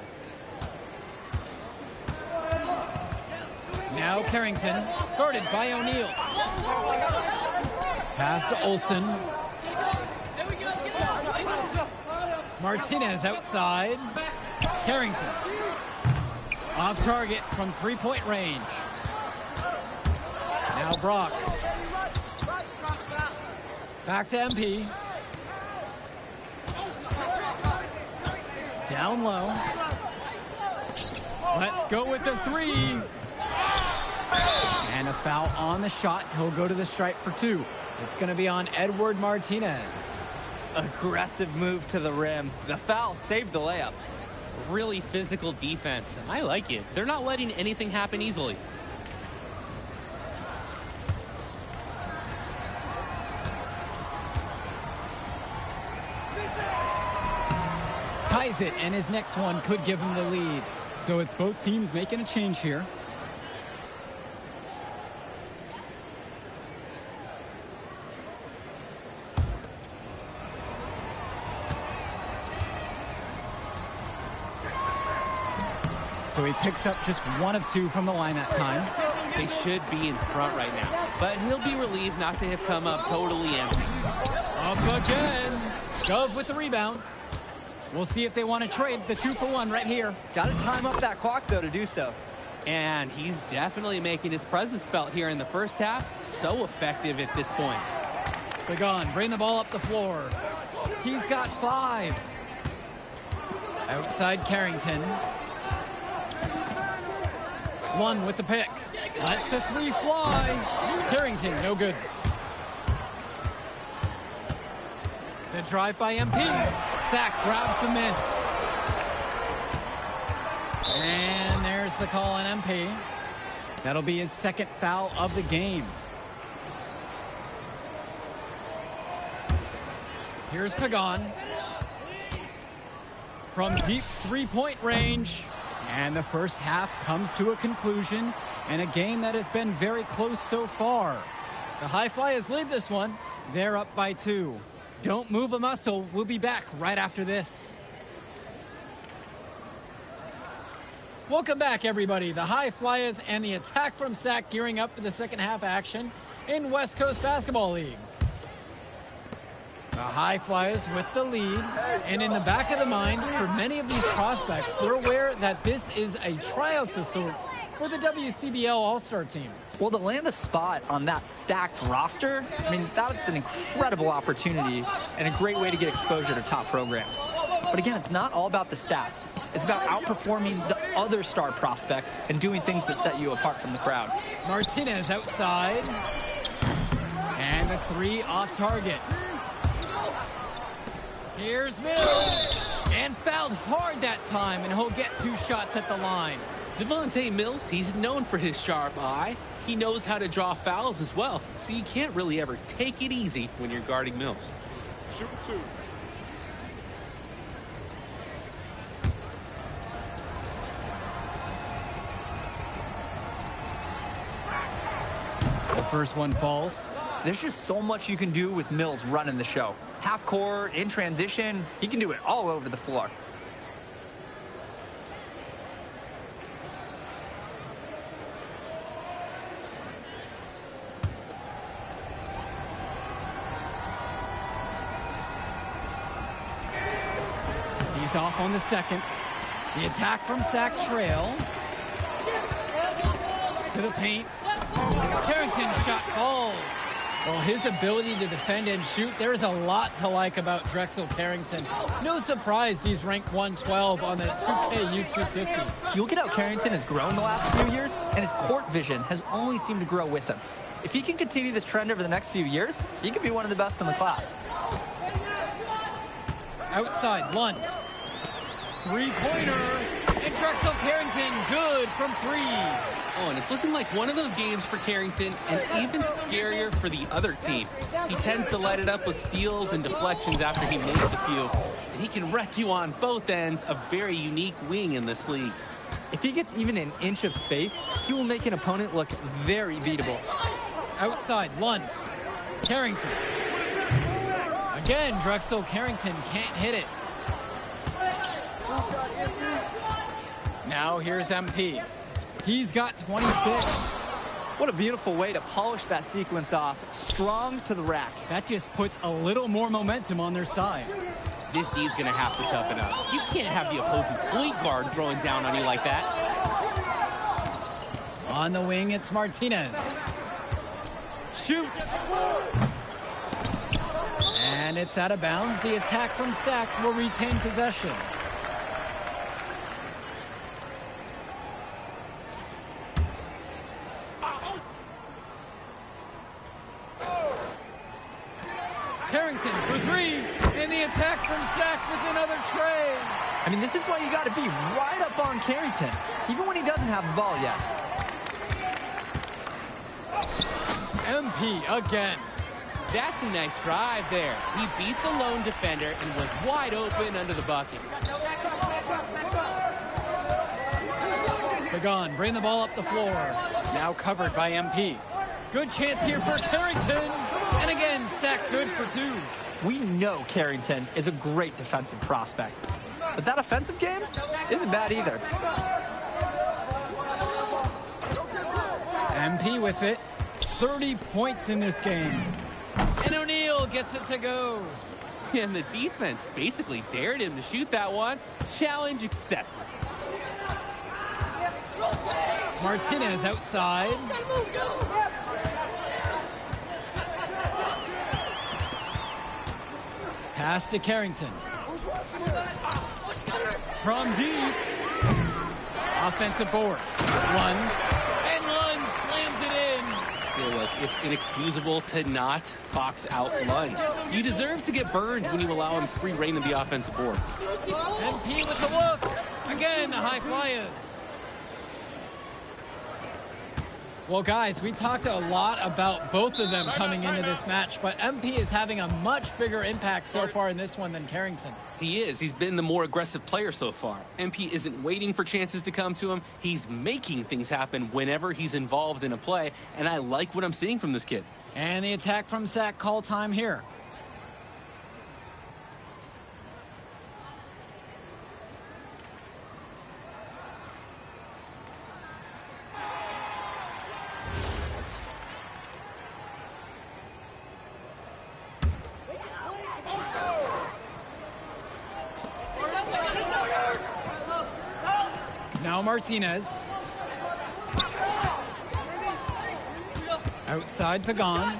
Now Carrington, guarded by O'Neal. Pass to Olsen. Martinez outside. Carrington. Off target from 3-point range. Now Brock. Back to MP. Down low. Let's go with the 3. And a foul on the shot. He'll go to the stripe for 2. It's going to be on Edward Martinez. Aggressive move to the rim. The foul saved the layup. Really physical defense. I like it. They're not letting anything happen easily. Ties it, and his next one could give him the lead. So it's both teams making a change here. So he picks up just 1 of 2 from the line that time. They should be in front right now, but he'll be relieved not to have come up totally empty. Up again. Shove with the rebound. We'll see if they want to trade the 2-for-1 right here. Got to time up that clock, though, to do so. And he's definitely making his presence felt here in the first half. So effective at this point. Pagan, bring the ball up the floor. He's got 5. Outside Carrington. One with the pick. Lets the 3 fly. Carrington, no good. The drive by MP. Sack grabs the miss. And there's the call on MP. That'll be his 2nd foul of the game. Here's Pagan. From deep 3-point range. And the first half comes to a conclusion in a game that has been very close so far. The High Flyers lead this one. They're up by 2. Don't move a muscle. We'll be back right after this. Welcome back, everybody. The High Flyers and the attack from Sac gearing up for the second half action in West Coast Basketball League. The High Flyers with the lead, and in the back of the mind, for many of these prospects, they're aware that this is a tryout of sorts for the WCBL All-Star team. Well, to land a spot on that stacked roster, I mean, that's an incredible opportunity and a great way to get exposure to top programs. But again, it's not all about the stats. It's about outperforming the other star prospects and doing things that set you apart from the crowd. Martinez outside, and the 3 off target. Here's Mills, and fouled hard that time, and he'll get 2 shots at the line. Devontae Mills, he's known for his sharp eye. He knows how to draw fouls as well, so you can't really ever take it easy when you're guarding Mills. Shoot 2. The first one falls. There's just so much you can do with Mills running the show. Half court, in transition, he can do it all over the floor. He's off on the second. The attack from Sac Trail. To the paint. Carrington shot falls. Well, his ability to defend and shoot, there is a lot to like about Drexel Carrington. No surprise he's ranked 112 on the 2K26. You look at how Carrington has grown the last few years, and his court vision has only seemed to grow with him. If he can continue this trend over the next few years, he could be one of the best in the class. Outside, Lunt. 3-pointer. And Drexel Carrington, good from 3. Oh, and it's looking like one of those games for Carrington, and even scarier for the other team. He tends to light it up with steals and deflections after he makes a few. And he can wreck you on both ends, a very unique wing in this league. If he gets even an inch of space, he will make an opponent look very beatable. Outside, Lunt. Carrington. Again, Drexel Carrington can't hit it. Now here's MP. He's got 26. What a beautiful way to polish that sequence off. Strong to the rack. That just puts a little more momentum on their side. This D's going to have to toughen up. You can't have the opposing point guard throwing down on you like that. On the wing, it's Martinez. Shoots. And it's out of bounds. The attack from Sac will retain possession. for three. And the attack from Sack with another tray. I mean, this is why you got to be right up on Carrington, even when he doesn't have the ball yet. MP again. That's a nice drive there. He beat the lone defender and was wide open under the bucket. Pagan, bring the ball up the floor. Now covered by MP. Good chance here for Carrington. And again, Sack good for two. We know Carrington is a great defensive prospect. But that offensive game isn't bad either. MP with it. 30 points in this game. And O'Neal gets it to go. And the defense basically dared him to shoot that one. Challenge accepted. Martinez outside. Pass to Carrington. From deep. Offensive board. Lund. And Lund slams it in. Yeah, look, it's inexcusable to not box out Lund. You deserve to get burned when you allow him free reign of the offensive boards. MP with the look. Again, the high flyers. Well, guys, we talked a lot about both of them coming into this match, but MP is having a much bigger impact so far in this one than Carrington. He is. He's been the more aggressive player so far. MP isn't waiting for chances to come to him. He's making things happen whenever he's involved in a play, and I like what I'm seeing from this kid. And the attack from Sack, call time here. Now Martinez. Outside Pagan.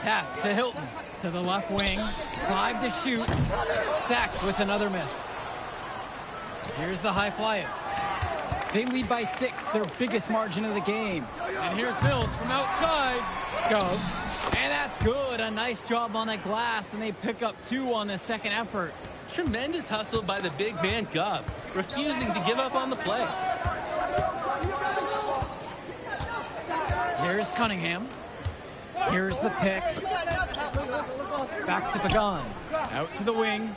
Pass to Hilton. To the left wing. 5 to shoot. Sack with another miss. Here's the high flyers. They lead by 6, their biggest margin of the game. And here's Mills from outside. Gov. And that's good. A nice job on the glass, and they pick up 2 on the second effort. Tremendous hustle by the big man Gov, refusing to give up on the play. Here's Cunningham. Here's the pick. Back to Pagan. Out to the wing.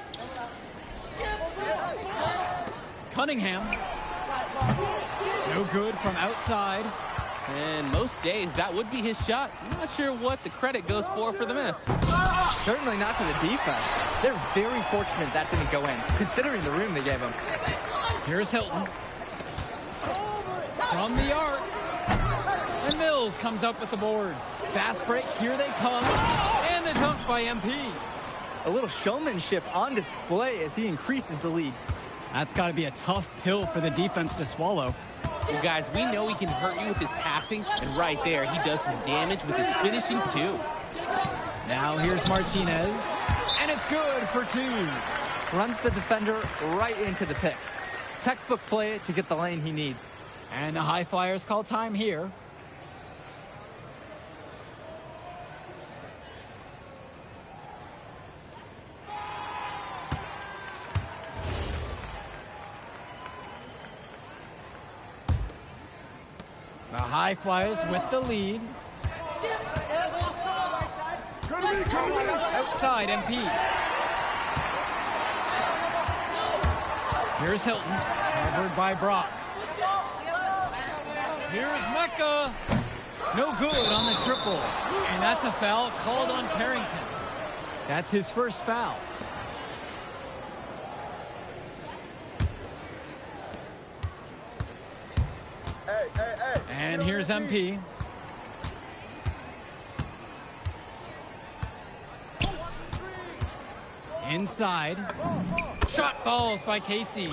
Cunningham. No good from outside. And most days, that would be his shot. I'm not sure what the credit goes for the miss. Certainly not for the defense. They're very fortunate that didn't go in, considering the room they gave him. Here's Hilton. From the arc. And Mills comes up with the board. Fast break, here they come. And the dunk by MP. A little showmanship on display as he increases the lead. That's got to be a tough pill for the defense to swallow. Well, guys, we know he can hurt you with his passing, and right there, he does some damage with his finishing, too. Now here's Martinez, and it's good for 2. Runs the defender right into the pick. Textbook play to get the lane he needs. And the high flyers call time here. The high flyers with the lead. Outside MP. Here's Hilton, covered by Brock. Here's Mecca. No good on the triple. And that's a foul called on Carrington. That's his first foul. And here's MP. Inside. Shot falls by Casey.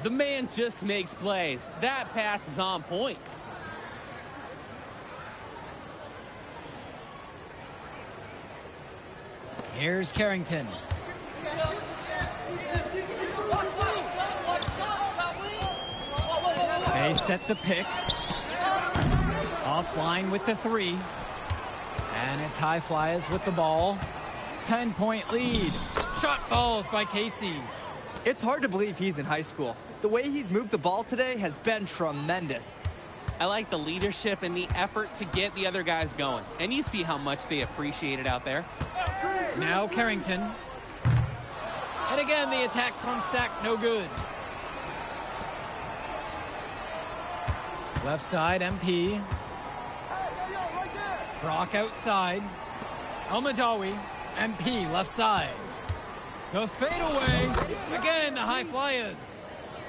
The man just makes plays. That pass is on point. Here's Carrington. They set the pick. Offline with the 3. And it's high flyers with the ball. 10-point lead. Shot falls by Casey. It's hard to believe he's in high school. The way he's moved the ball today has been tremendous. I like the leadership and the effort to get the other guys going. And you see how much they appreciate it out there. Now Carrington. And again, the attack from Sack, no good. Left side, MP. Brock outside. Almadawi. MP left side. The fadeaway. Again, the high flyers.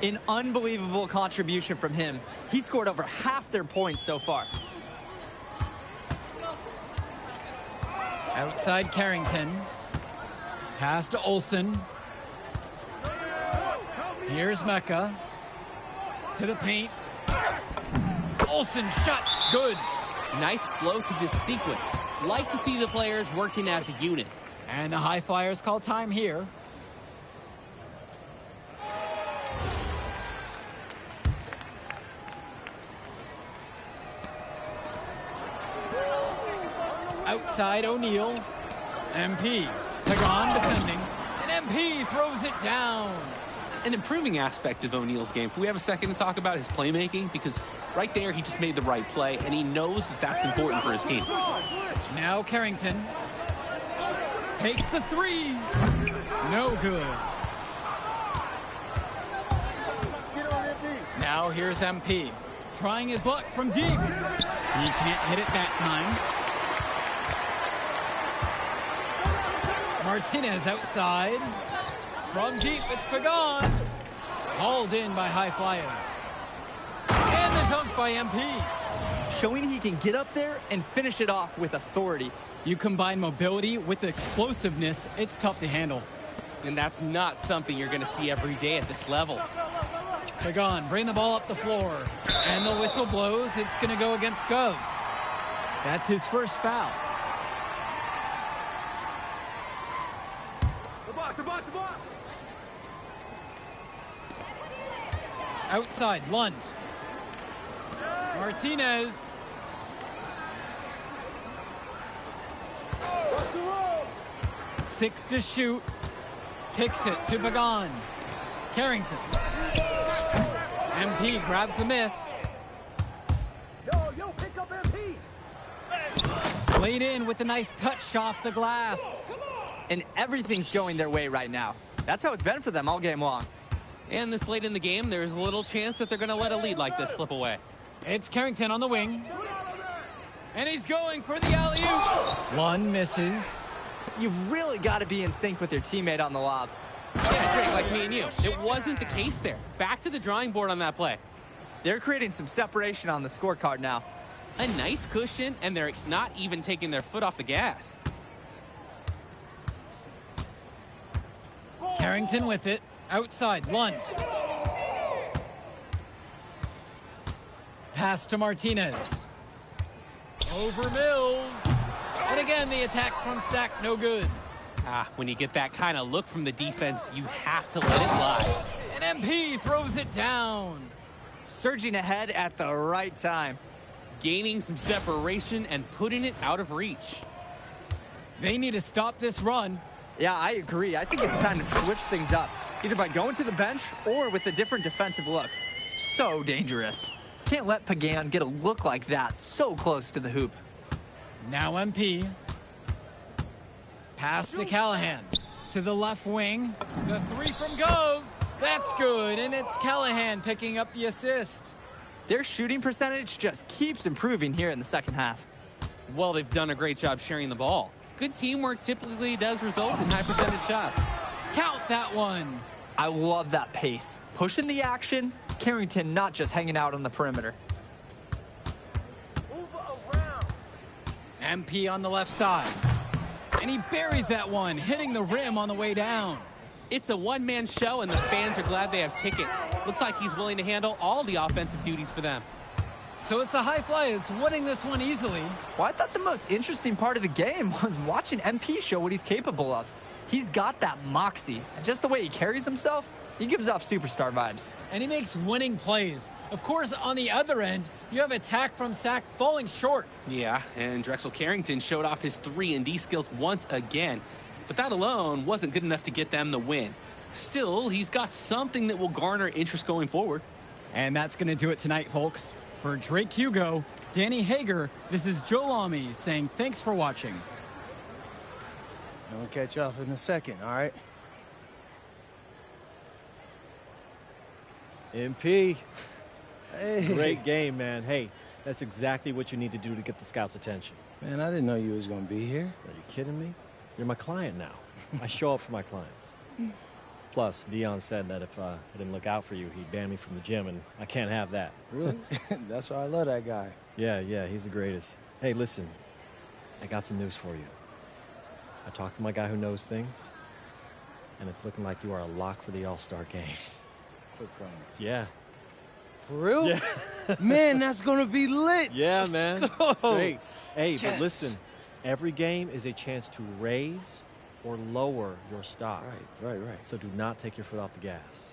An unbelievable contribution from him. He scored over half their points so far. Outside Carrington. Pass to Olsen. Here's Mecca. To the paint. Olsen shots good. Nice flow to this sequence. Like to see the players working as a unit. And the high flyers call time here. Outside O'Neal. MP. Pagan defending. And MP throws it down. An improving aspect of O'Neal's game. If we have a second to talk about his playmaking, because right there he just made the right play, and he knows that that's important for his team. Now Carrington takes the three. No good. Now here's MP. Trying his luck from deep. He can't hit it that time. Martinez outside. From deep, it's Pagan. Hauled in by high flyers. And the dunk by MP. Showing he can get up there and finish it off with authority. You combine mobility with explosiveness, it's tough to handle. And that's not something you're going to see every day at this level. Pagan, bring the ball up the floor. And the whistle blows, it's going to go against Gov. That's his first foul. Outside, Lund. Martinez. Six to shoot. Kicks it to Pagan. Carrington. MP grabs the miss. Yo, pick up MP. Laid in with a nice touch off the glass. And everything's going their way right now. That's how it's been for them all game long. And this late in the game, there's a little chance that they're going to let a lead like this slip away. It's Carrington on the wing. And he's going for the alley-oop. One misses. You've really got to be in sync with your teammate on the lob. Yeah, Drake, like me and you. It wasn't the case there. Back to the drawing board on that play. They're creating some separation on the scorecard now. A nice cushion, and they're not even taking their foot off the gas. Carrington with it. Outside, Lund. Pass to Martinez. Over Mills. And again, the attack from Sack, no good. When you get that kind of look from the defense, you have to let it fly. And MP throws it down. Surging ahead at the right time. Gaining some separation and putting it out of reach. They need to stop this run. Yeah, I agree. I think it's time to switch things up, either by going to the bench or with a different defensive look. So dangerous. Can't let Pagan get a look like that so close to the hoop. Now MP. Pass to Callahan. To the left wing. The three from Gove. That's good, and it's Callahan picking up the assist. Their shooting percentage just keeps improving here in the second half. Well, they've done a great job sharing the ball. Good teamwork typically does result in high percentage shots. Count that one. I love that pace. Pushing the action, Carrington not just hanging out on the perimeter. MP on the left side. And he buries that one, hitting the rim on the way down. It's a one-man show, and the fans are glad they have tickets. Looks like he's willing to handle all the offensive duties for them. So it's the High Flyers winning this one easily. Well, I thought the most interesting part of the game was watching MP show what he's capable of. He's got that moxie, and just the way he carries himself, he gives off superstar vibes. And he makes winning plays. Of course, on the other end, you have attack from Sack falling short. Yeah, and Drexel Carrington showed off his 3-and-D skills once again. but that alone wasn't good enough to get them the win. Still, he's got something that will garner interest going forward. And that's going to do it tonight, folks. For Drake Hugo, Danny Hager, this is Joe Lamy saying thanks for watching. I'll catch you off in a second, all right? MP. Hey. Great game, man. Hey, that's exactly what you need to do to get the scouts' attention. Man, I didn't know you was going to be here. Are you kidding me? You're my client now. I show up for my clients. Plus, Dion said that if I didn't look out for you, he'd ban me from the gym, and I can't have that. Really? That's why I love that guy. Yeah, he's the greatest. Hey, listen, I got some news for you. I talked to my guy who knows things, and it's looking like you are a lock for the All-Star game. Quit crying. Yeah. For real? Yeah. Man, that's going to be lit. Yeah, Let's man. go. It's great. Hey, Yes. but listen, every game is a chance to raise or lower your stock. Right. So do not take your foot off the gas.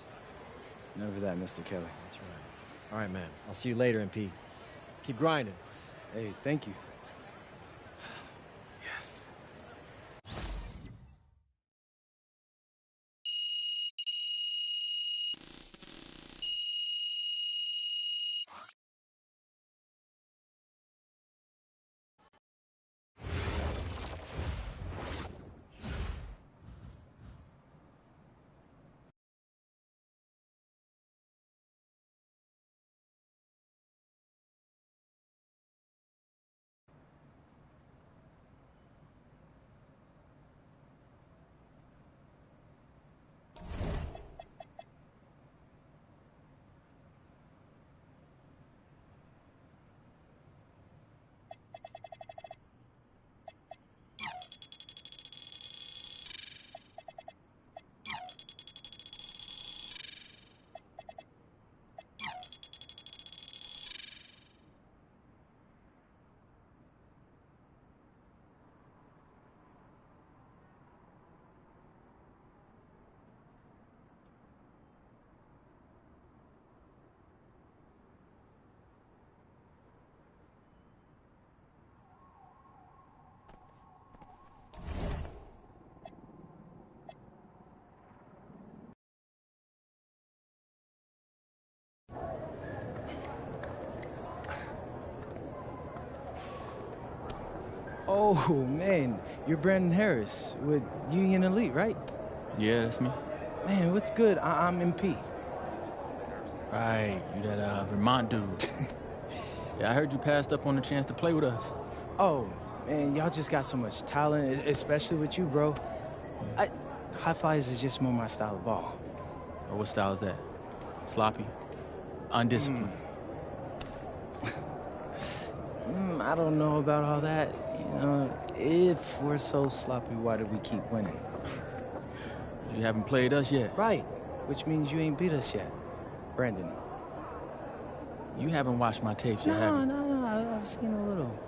Never that, Mr. Kelly. That's right. All right, man. I'll see you later, MP. Keep grinding. Hey, thank you. Yes. Oh, man, you're Brandon Harris with Union Elite, right? Yeah, that's me. Man, what's good? I'm MP. Right, you that Vermont dude. Yeah, I heard you passed up on the chance to play with us. Oh, man, y'all just got so much talent, especially with you, bro. High flyers is just more my style of ball. Oh, what style is that? Sloppy? Undisciplined? I don't know about all that. You know, if we're so sloppy, why do we keep winning? You haven't played us yet. Right, which means you ain't beat us yet, Brandon. You haven't watched my tapes yet, have you? No, I've seen a little.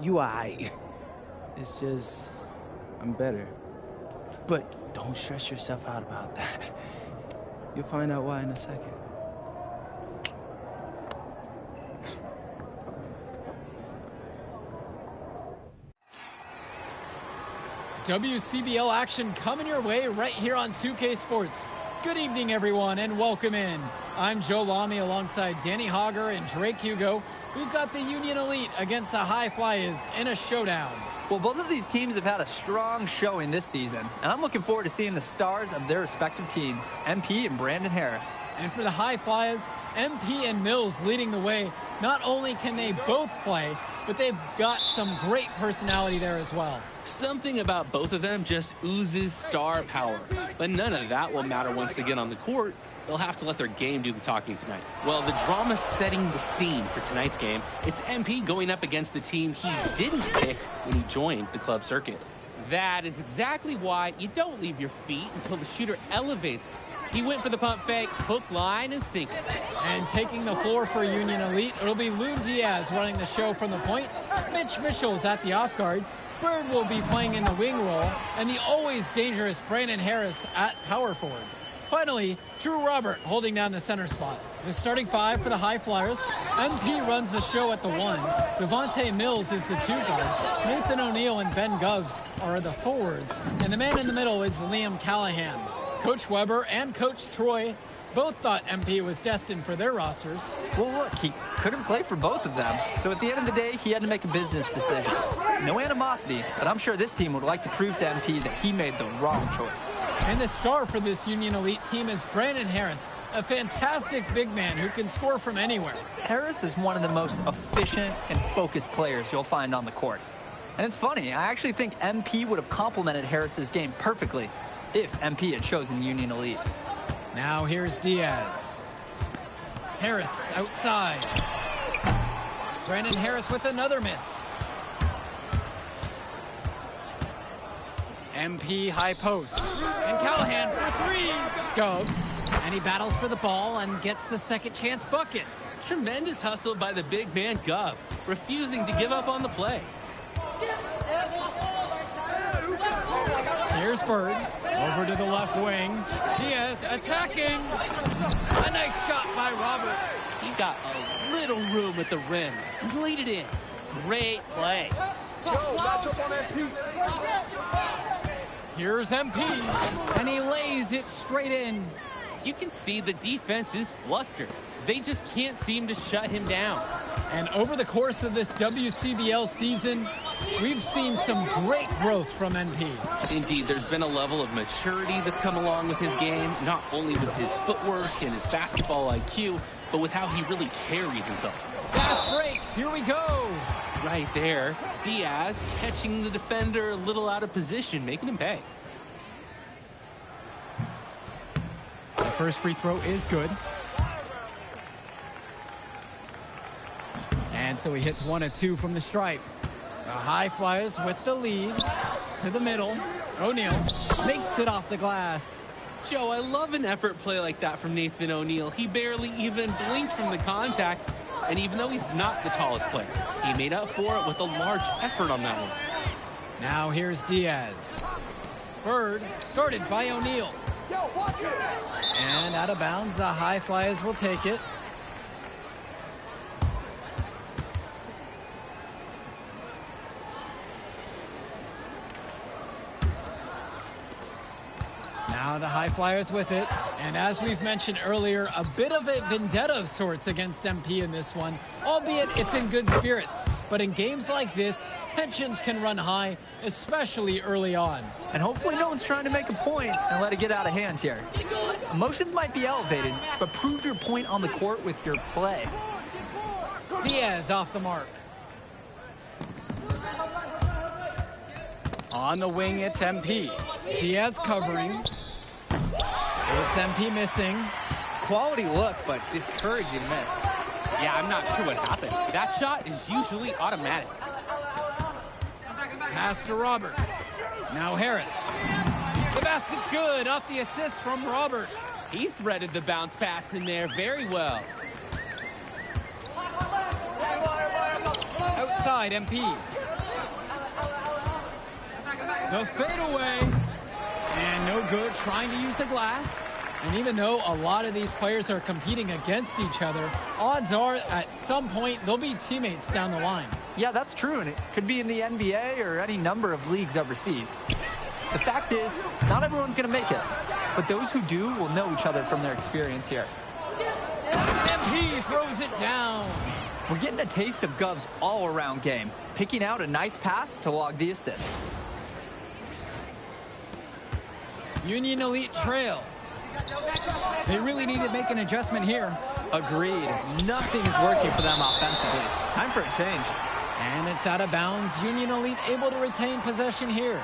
You aight. It's just, I'm better. But don't stress yourself out about that. You'll find out why in a second. WCBL action coming your way right here on 2K Sports. Good evening, everyone, and welcome in. I'm Joe Lamy alongside Danny Hager and Drake Hugo. We've got the Union Elite against the High Flyers in a showdown. Well, both of these teams have had a strong showing this season, and I'm looking forward to seeing the stars of their respective teams, MP and Brandon Harris. And for the High Flyers, MP and Mills leading the way. Not only can they both play, but they've got some great personality there as well. Something about both of them just oozes star power. But none of that will matter once they get on the court. They'll have to let their game do the talking tonight. Well, the drama's setting the scene for tonight's game. It's MP going up against the team he didn't pick when he joined the club circuit. That is exactly why you don't leave your feet until the shooter elevates. He went for the pump fake, hook, line, and sinker. And taking the floor for Union Elite, it'll be Lou Diaz running the show from the point. Mitch Mitchell's at the off guard. Bird will be playing in the wing role. And the always dangerous Brandon Harris at power forward. Finally, Drew Robert holding down the center spot. The starting five for the High Flyers. MP runs the show at the 1. Devontae Mills is the 2 guard. Nathan O'Neill and Ben Govs are the forwards. And the man in the middle is Liam Callahan. Coach Weber and Coach Troy both thought MP was destined for their rosters. Well, look, he couldn't play for both of them. So at the end of the day, he had to make a business decision. No animosity, but I'm sure this team would like to prove to MP that he made the wrong choice. And the star for this Union Elite team is Brandon Harris, a fantastic big man who can score from anywhere. Harris is one of the most efficient and focused players you'll find on the court. And it's funny, I actually think MP would have complemented Harris's game perfectly if MP had chosen Union Elite. Now here's Diaz. Harris outside. Brandon Harris with another miss. MP high post. And Callahan for 3. Gov. And he battles for the ball and gets the second chance bucket. Tremendous hustle by the big man Gov, refusing to give up on the play. Here's Bird. Over to the left wing. Diaz attacking. A nice shot by Robert. He got a little room at the rim and laid it in. Great play. Here's MP. And he lays it straight in. You can see the defense is flustered. They just can't seem to shut him down. And over the course of this WCBL season, we've seen some great growth from NP. Indeed, there's been a level of maturity that's come along with his game, not only with his footwork and his basketball IQ, but with how he really carries himself. Fast break, here we go. Right there, Diaz catching the defender a little out of position, making him pay. The first free throw is good. And so he hits 1 of 2 from the stripe. The High Flyers with the lead to the middle. O'Neill makes it off the glass. Joe, I love an effort play like that from Nathan O'Neill. He barely even blinked from the contact. And even though he's not the tallest player, he made up for it with a large effort on that one. Now here's Diaz. Bird guarded by O'Neill. And out of bounds, the High Flyers will take it. Now the High Flyers with it. And as we've mentioned earlier, a bit of a vendetta of sorts against MP in this one, albeit it's in good spirits. But in games like this, tensions can run high, especially early on. And hopefully no one's trying to make a point and let it get out of hand here. Emotions might be elevated, but prove your point on the court with your play. Diaz off the mark. On the wing, it's MP. Diaz covering. It's MP missing. Quality look, but discouraging miss. Yeah, I'm not sure what happened. That shot is usually automatic. Pass to Robert. Now Harris. The basket's good off the assist from Robert. He threaded the bounce pass in there very well. Outside, MP. The fadeaway. And no good, trying to use the glass. And even though a lot of these players are competing against each other, odds are at some point they'll be teammates down the line. Yeah, that's true, and it could be in the NBA or any number of leagues overseas. The fact is, not everyone's going to make it, but those who do will know each other from their experience here. MP throws it down. We're getting a taste of Gov's all-around game, picking out a nice pass to log the assist. Union Elite trail. They really need to make an adjustment here. Agreed. Nothing is working for them offensively. Time for a change. And it's out of bounds. Union Elite able to retain possession here.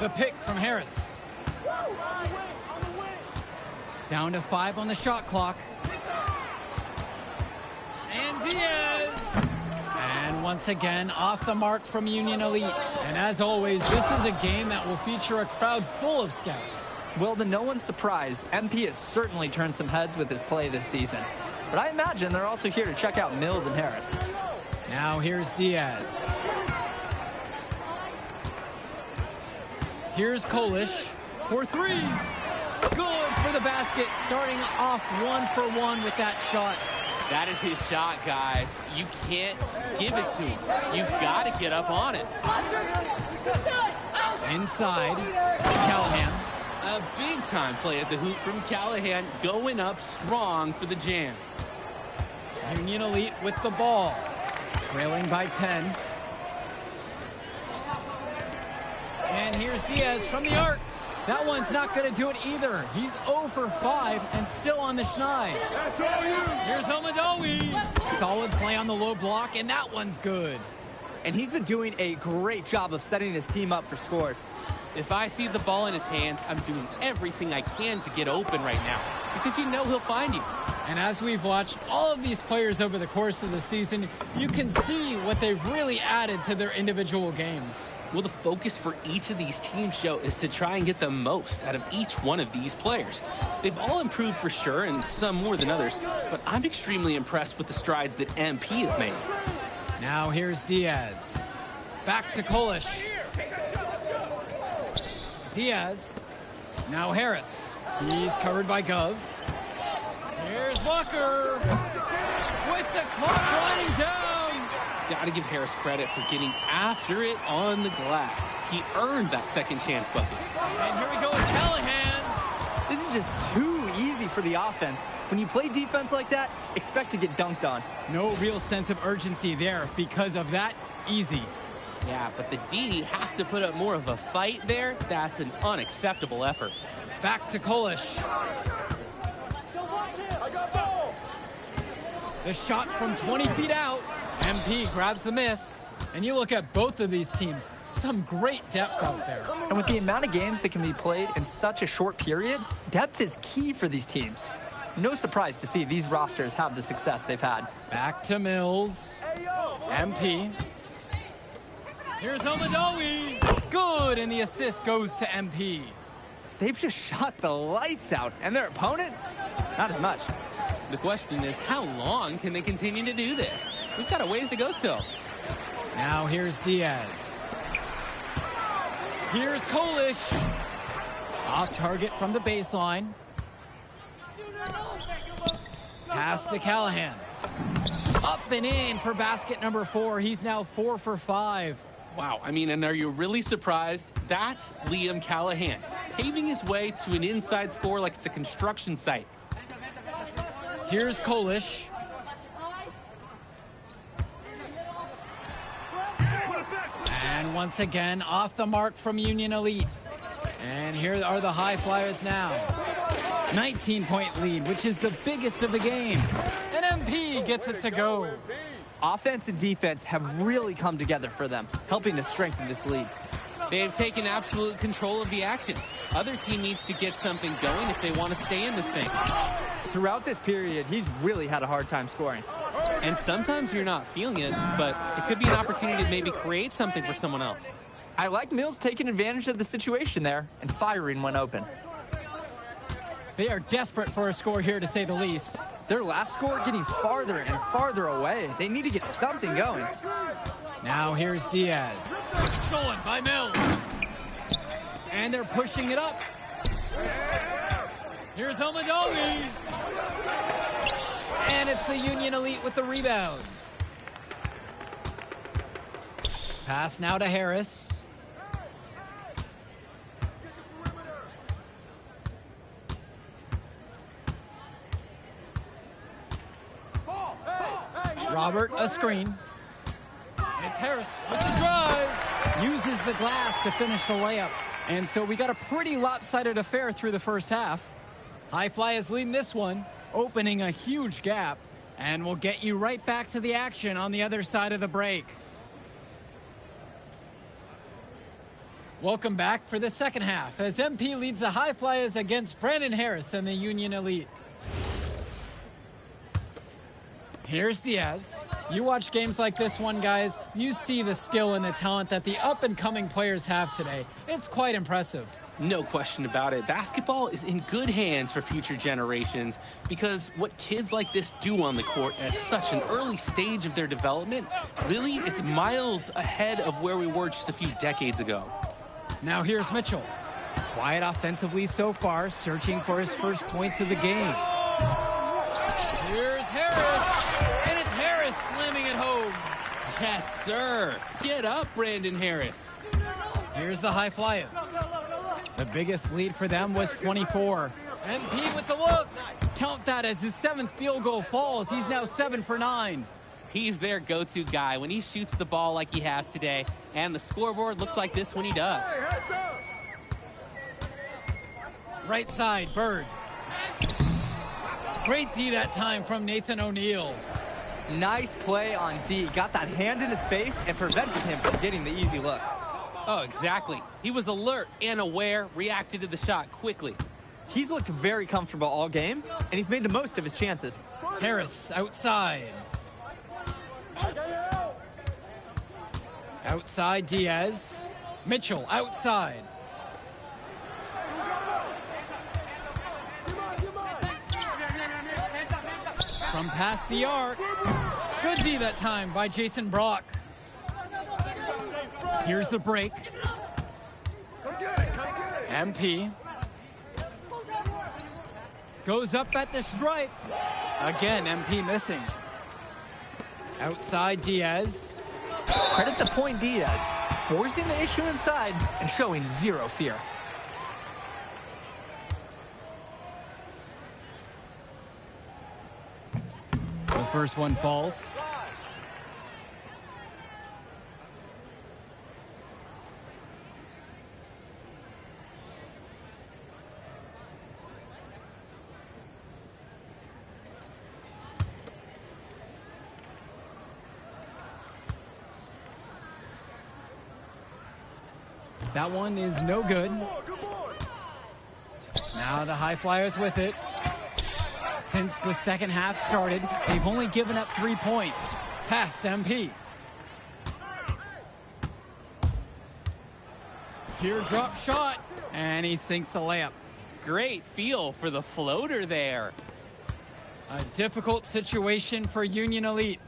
The pick from Harris. Down to 5 on the shot clock. And Diaz. And once again, off the mark from Union Elite. And as always, this is a game that will feature a crowd full of scouts. Well, to no one's surprise, MP has certainly turned some heads with his play this season. But I imagine they're also here to check out Mills and Harris. Now here's Diaz. Here's Kolish for three. Good for the basket, starting off 1-for-1 with that shot. That is his shot, guys. You can't give it to him. You've got to get up on it. Inside, Callahan. A big-time play at the hoop from Callahan, going up strong for the jam. Union Elite with the ball, trailing by 10. And here's Diaz from the arc. That one's not going to do it either. He's 0 for 5 and still on the schneid. Here's Omadowi. Solid play on the low block, and that one's good. And he's been doing a great job of setting his team up for scores. If I see the ball in his hands, I'm doing everything I can to get open right now, because you know he'll find you. And as we've watched all of these players over the course of the season, you can see what they've really added to their individual games. Well, the focus for each of these teams show is to try and get the most out of each one of these players. They've all improved for sure, and some more than others, but I'm extremely impressed with the strides that MP has made. Now here's Diaz. Back to Kolish. Diaz. Now Harris. He's covered by Gov. Here's Walker. With the clock running down. Got to give Harris credit for getting after it on the glass. He earned that second chance bucket. And here we go with Callahan. This is just too easy for the offense. When you play defense like that, expect to get dunked on. No real sense of urgency there because of that easy. Yeah, but the D has to put up more of a fight there. That's an unacceptable effort. Back to Kolish. The shot from 20 feet out. MP grabs the miss. And you look at both of these teams, some great depth out there. And with the amount of games that can be played in such a short period, depth is key for these teams. No surprise to see these rosters have the success they've had. Back to Mills. MP. Here's Omadowi. Good, and the assist goes to MP. They've just shot the lights out, and their opponent, not as much. The question is, how long can they continue to do this? We've got a ways to go still. Now here's Diaz. Here's Kolish. Off target from the baseline. Pass to Callahan. Up and in for basket number 4. He's now 4 for 5. Wow, I mean, and are you really surprised? That's Liam Callahan, paving his way to an inside score like it's a construction site. Here's Kolish. And once again, off the mark from Union Elite. And here are the High Flyers now. 19-point lead, which is the biggest of the game. And MP gets it to go. Offense and defense have really come together for them, helping to strengthen this lead. They've taken absolute control of the action. Other team needs to get something going if they want to stay in this thing. Throughout this period, he's really had a hard time scoring. And sometimes you're not feeling it, but it could be an opportunity to maybe create something for someone else. I like Mills taking advantage of the situation there and firing when open. They are desperate for a score here, to say the least. Their last score getting farther and farther away. They need to get something going. Now here's Diaz. Stolen by Mills. And they're pushing it up. Here's Omadowi. And it's the Union Elite with the rebound. Pass now to Harris. Robert, a screen. It's Harris with the drive. Uses the glass to finish the layup. And so we got a pretty lopsided affair through the first half. High Fly is leading this one, opening a huge gap. And we'll get you right back to the action on the other side of the break. Welcome back for the second half as MP leads the High Flyers against Brandon Harris and the Union Elite. Here's Diaz. You watch games like this one, guys, you see the skill and the talent that the up-and-coming players have today. It's quite impressive. No question about it. Basketball is in good hands for future generations because what kids like this do on the court at such an early stage of their development, really, it's miles ahead of where we were just a few decades ago. Now here's Mitchell. Quiet offensively so far, searching for his first points of the game. Here's Harris, and it's Harris slamming it home. Yes, sir. Get up, Brandon Harris. Here's the High Flyers. The biggest lead for them was 24. MP with the look. Count that as his 7th field goal falls. He's now 7 for 9. He's their go-to guy when he shoots the ball like he has today, and the scoreboard looks like this when he does. Right side, Bird. Great D that time from Nathan O'Neal. Nice play on D. Got that hand in his face and prevented him from getting the easy look. Oh, exactly. He was alert and aware, reacted to the shot quickly. He's looked very comfortable all game, and he's made the most of his chances. Harris outside. Outside Diaz. Mitchell outside. From past the arc. Good D that time by Jason Brock. Here's the break. MP. Goes up at the stripe. Again, MP missing. Outside Diaz. Credit to Point Diaz, forcing the issue inside and showing zero fear. The first one falls. That one is no good. Now the High Flyers with it. Since the second half started, they've only given up 3 points. Past MP. Teardrop shot, and he sinks the layup. Great feel for the floater there. A difficult situation for Union Elite.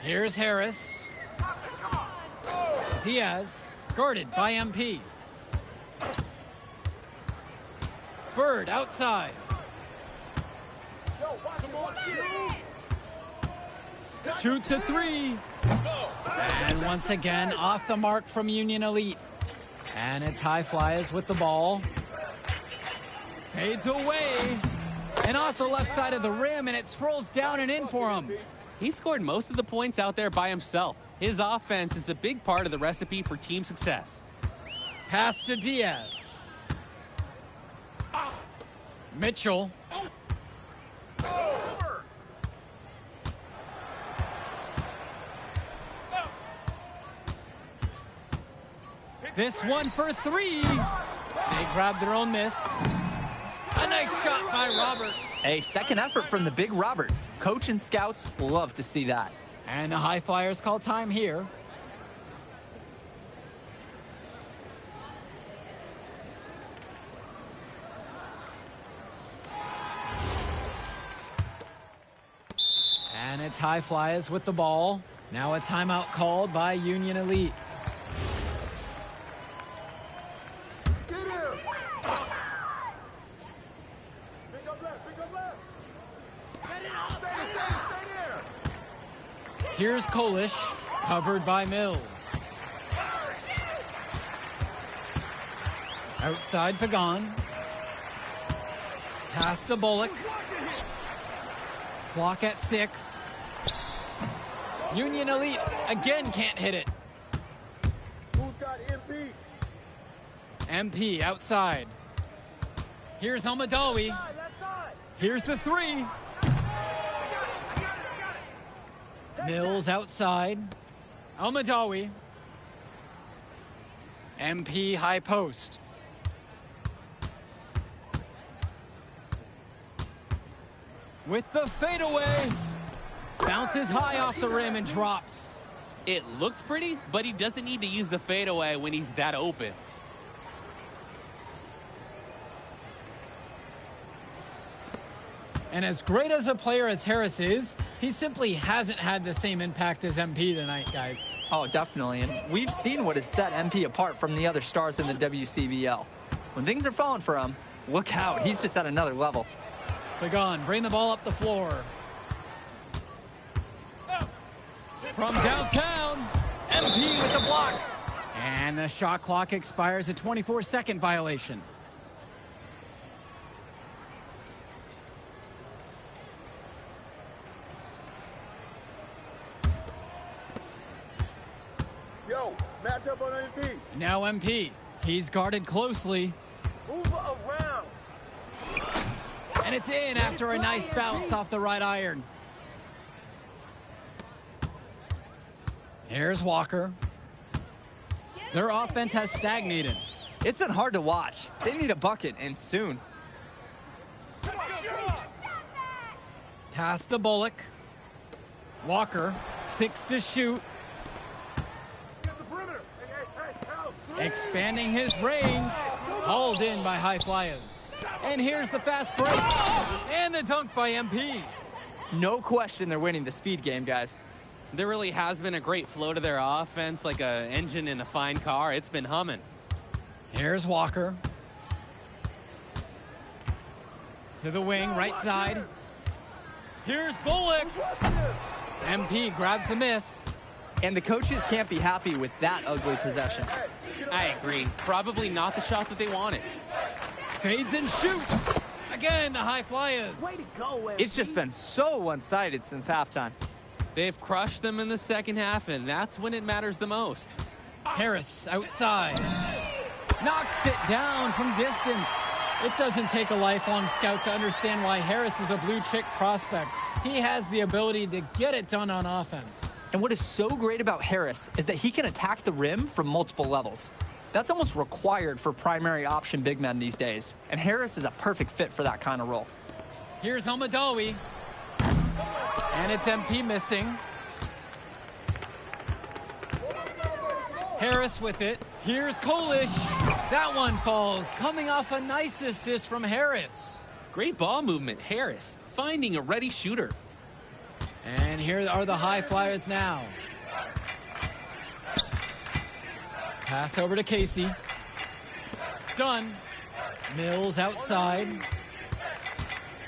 Here's Harris. Diaz, guarded by MP. Bird outside. Shoots a 3. And once again, off the mark from Union Elite. And it's High Flyers with the ball. Fades away. And off the left side of the rim, and it swirls down and in for him. He scored most of the points out there by himself. His offense is a big part of the recipe for team success. Pass to Diaz. Mitchell. This one for 3. They grabbed their own miss. A nice shot by Robert. A second effort from the big Robert. Coach and scouts love to see that. And the High Flyers call time here. And it's High Flyers with the ball. Now a timeout called by Union Elite. Here's Kolish, covered by Mills. Outside Pagan. Pass to Bullock. Clock at 6. Union Elite again can't hit it. Who's got MP? MP outside. Here's Almadawi. Here's the 3. Mills outside. Almadawi. MP high post. With the fadeaway. Bounces high off the rim and drops. It looks pretty, but he doesn't need to use the fadeaway when he's that open. And as great as a player as Harris is, he simply hasn't had the same impact as MP tonight, guys. Oh, definitely. And we've seen what has set MP apart from the other stars in the WCBL. When things are falling for him, look out. He's just at another level. Pagan, bring the ball up the floor. From downtown, MP with the block. And the shot clock expires, a 24-second violation. Yo, match up on MP. Now MP. He's guarded closely. Move around. And it's in after a nice bounce off the right iron. Here's Walker. Their offense has stagnated. It's been hard to watch. They need a bucket, and soon. Pass to Bullock. Walker, 6 to shoot. Expanding his range. Hauled in by High Flyers. And here's the fast break. And the dunk by MP. No question they're winning the speed game, guys. There really has been a great flow to their offense, like an engine in a fine car. It's been humming. Here's Walker. To the wing, right side. Here's Bullock. MP grabs the miss. And the coaches can't be happy with that ugly possession. I agree. Probably not the shot that they wanted. Fades and shoots. Again, the High Flyers. Way to go, It's just been so one-sided since halftime. They've crushed them in the second half, and that's when it matters the most. Harris outside. Knocks it down from distance. It doesn't take a lifelong scout to understand why Harris is a blue-chip prospect. He has the ability to get it done on offense. And what is so great about Harris is that he can attack the rim from multiple levels. That's almost required for primary option big men these days. And Harris is a perfect fit for that kind of role. Here's Almadawi. And it's MP missing. Harris with it. Here's Kolish. That one falls, coming off a nice assist from Harris. Great ball movement, Harris, finding a ready shooter. And here are the High Flyers now. Pass over to Casey. Done. Mills outside.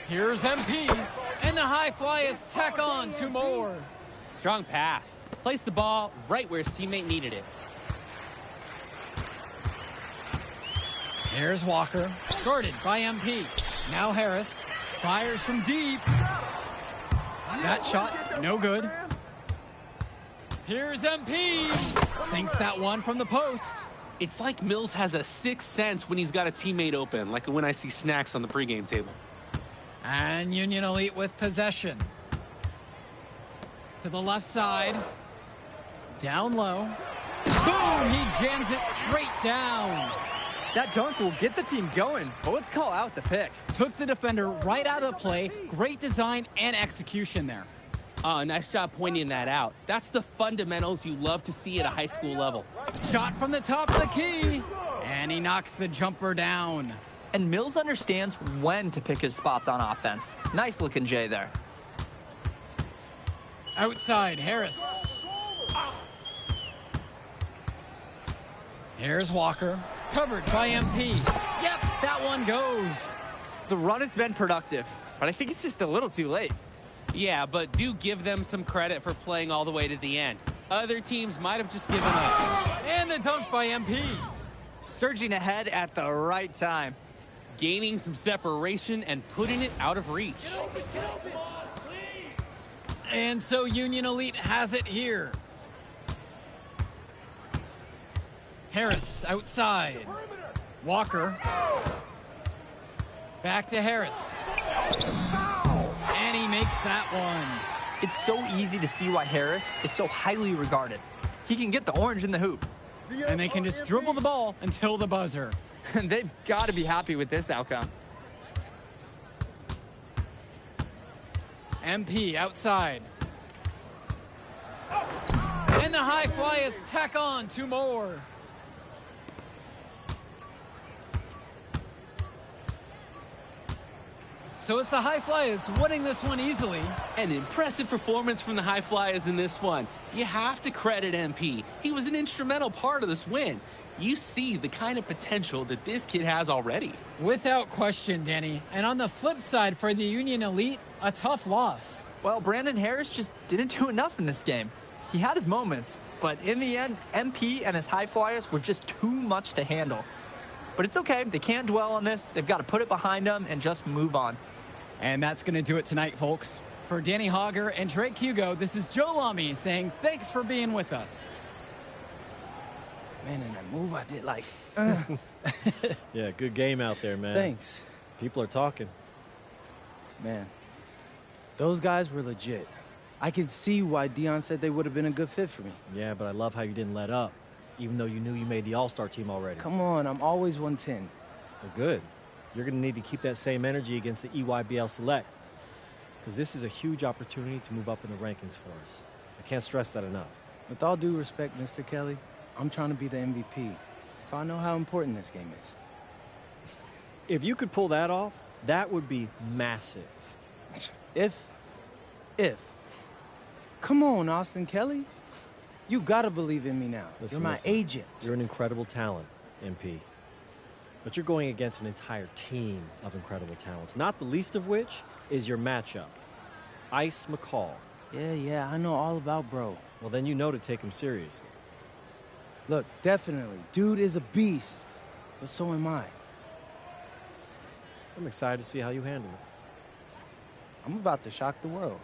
Here's MP. And the High Flyers tack on 2 more. Strong pass. Placed the ball right where his teammate needed it. Here's Walker. Guarded by MP. Now Harris. Fires from deep. That shot, no good. Here's MP. Sinks that one from the post. It's like Mills has a sixth sense when he's got a teammate open, like when I see snacks on the pregame table. And Union Elite with possession. To the left side. Down low. Boom! He jams it straight down. That dunk will get the team going, but let's call out the pick. Took the defender right out of play. Great design and execution there. Nice job pointing that out. That's the fundamentals you love to see at a high school level. Shot from the top of the key. And he knocks the jumper down. And Mills understands when to pick his spots on offense. Nice looking Jay there. Outside, Harris. Here's Walker. Covered by MP. Yep, that one goes. The run has been productive, but I think it's just a little too late. Yeah, but do give them some credit for playing all the way to the end. Other teams might have just given up. And the dunk by MP. Surging ahead at the right time. Gaining some separation and putting it out of reach. And so Union Elite has it here. Harris outside. Walker. Back to Harris. And he makes that one. It's so easy to see why Harris is so highly regarded. He can get the orange in the hoop. And they can just dribble the ball until the buzzer. And they've got to be happy with this outcome. MP outside. And the high fly is tack on 2 more. So it's the high flyers winning this one easily. An impressive performance from the high flyers in this one. You have to credit MP. He was an instrumental part of this win. You see the kind of potential that this kid has already. Without question, Danny. And on the flip side for the Union Elite, a tough loss. Well, Brandon Harris just didn't do enough in this game. He had his moments, but in the end, MP and his high flyers were just too much to handle. But it's okay. They can't dwell on this. They've got to put it behind them and just move on. And that's going to do it tonight, folks. For Danny Hogger and Drake Hugo, this is Joe Lamy saying thanks for being with us. Man, in that move I did, like, Yeah, good game out there, man. Thanks. People are talking. Man, those guys were legit. I can see why Dion said they would have been a good fit for me. Yeah, but I love how you didn't let up, even though you knew you made the All-Star team already. Come on, I'm always 110. Well, good. You're going to need to keep that same energy against the EYBL Select, because this is a huge opportunity to move up in the rankings for us. I can't stress that enough. With all due respect, Mr. Kelly, I'm trying to be the MVP, so I know how important this game is. If you could pull that off, that would be massive. If. Come on, Austin Kelly. You gotta believe in me now. Listen, You're my agent. You're an incredible talent, MP. But you're going against an entire team of incredible talents, not the least of which is your matchup, Ice McCall. Yeah, I know all about bro. Well, then you know to take him seriously. Look, definitely. Dude is a beast, but so am I. I'm excited to see how you handle it. I'm about to shock the world.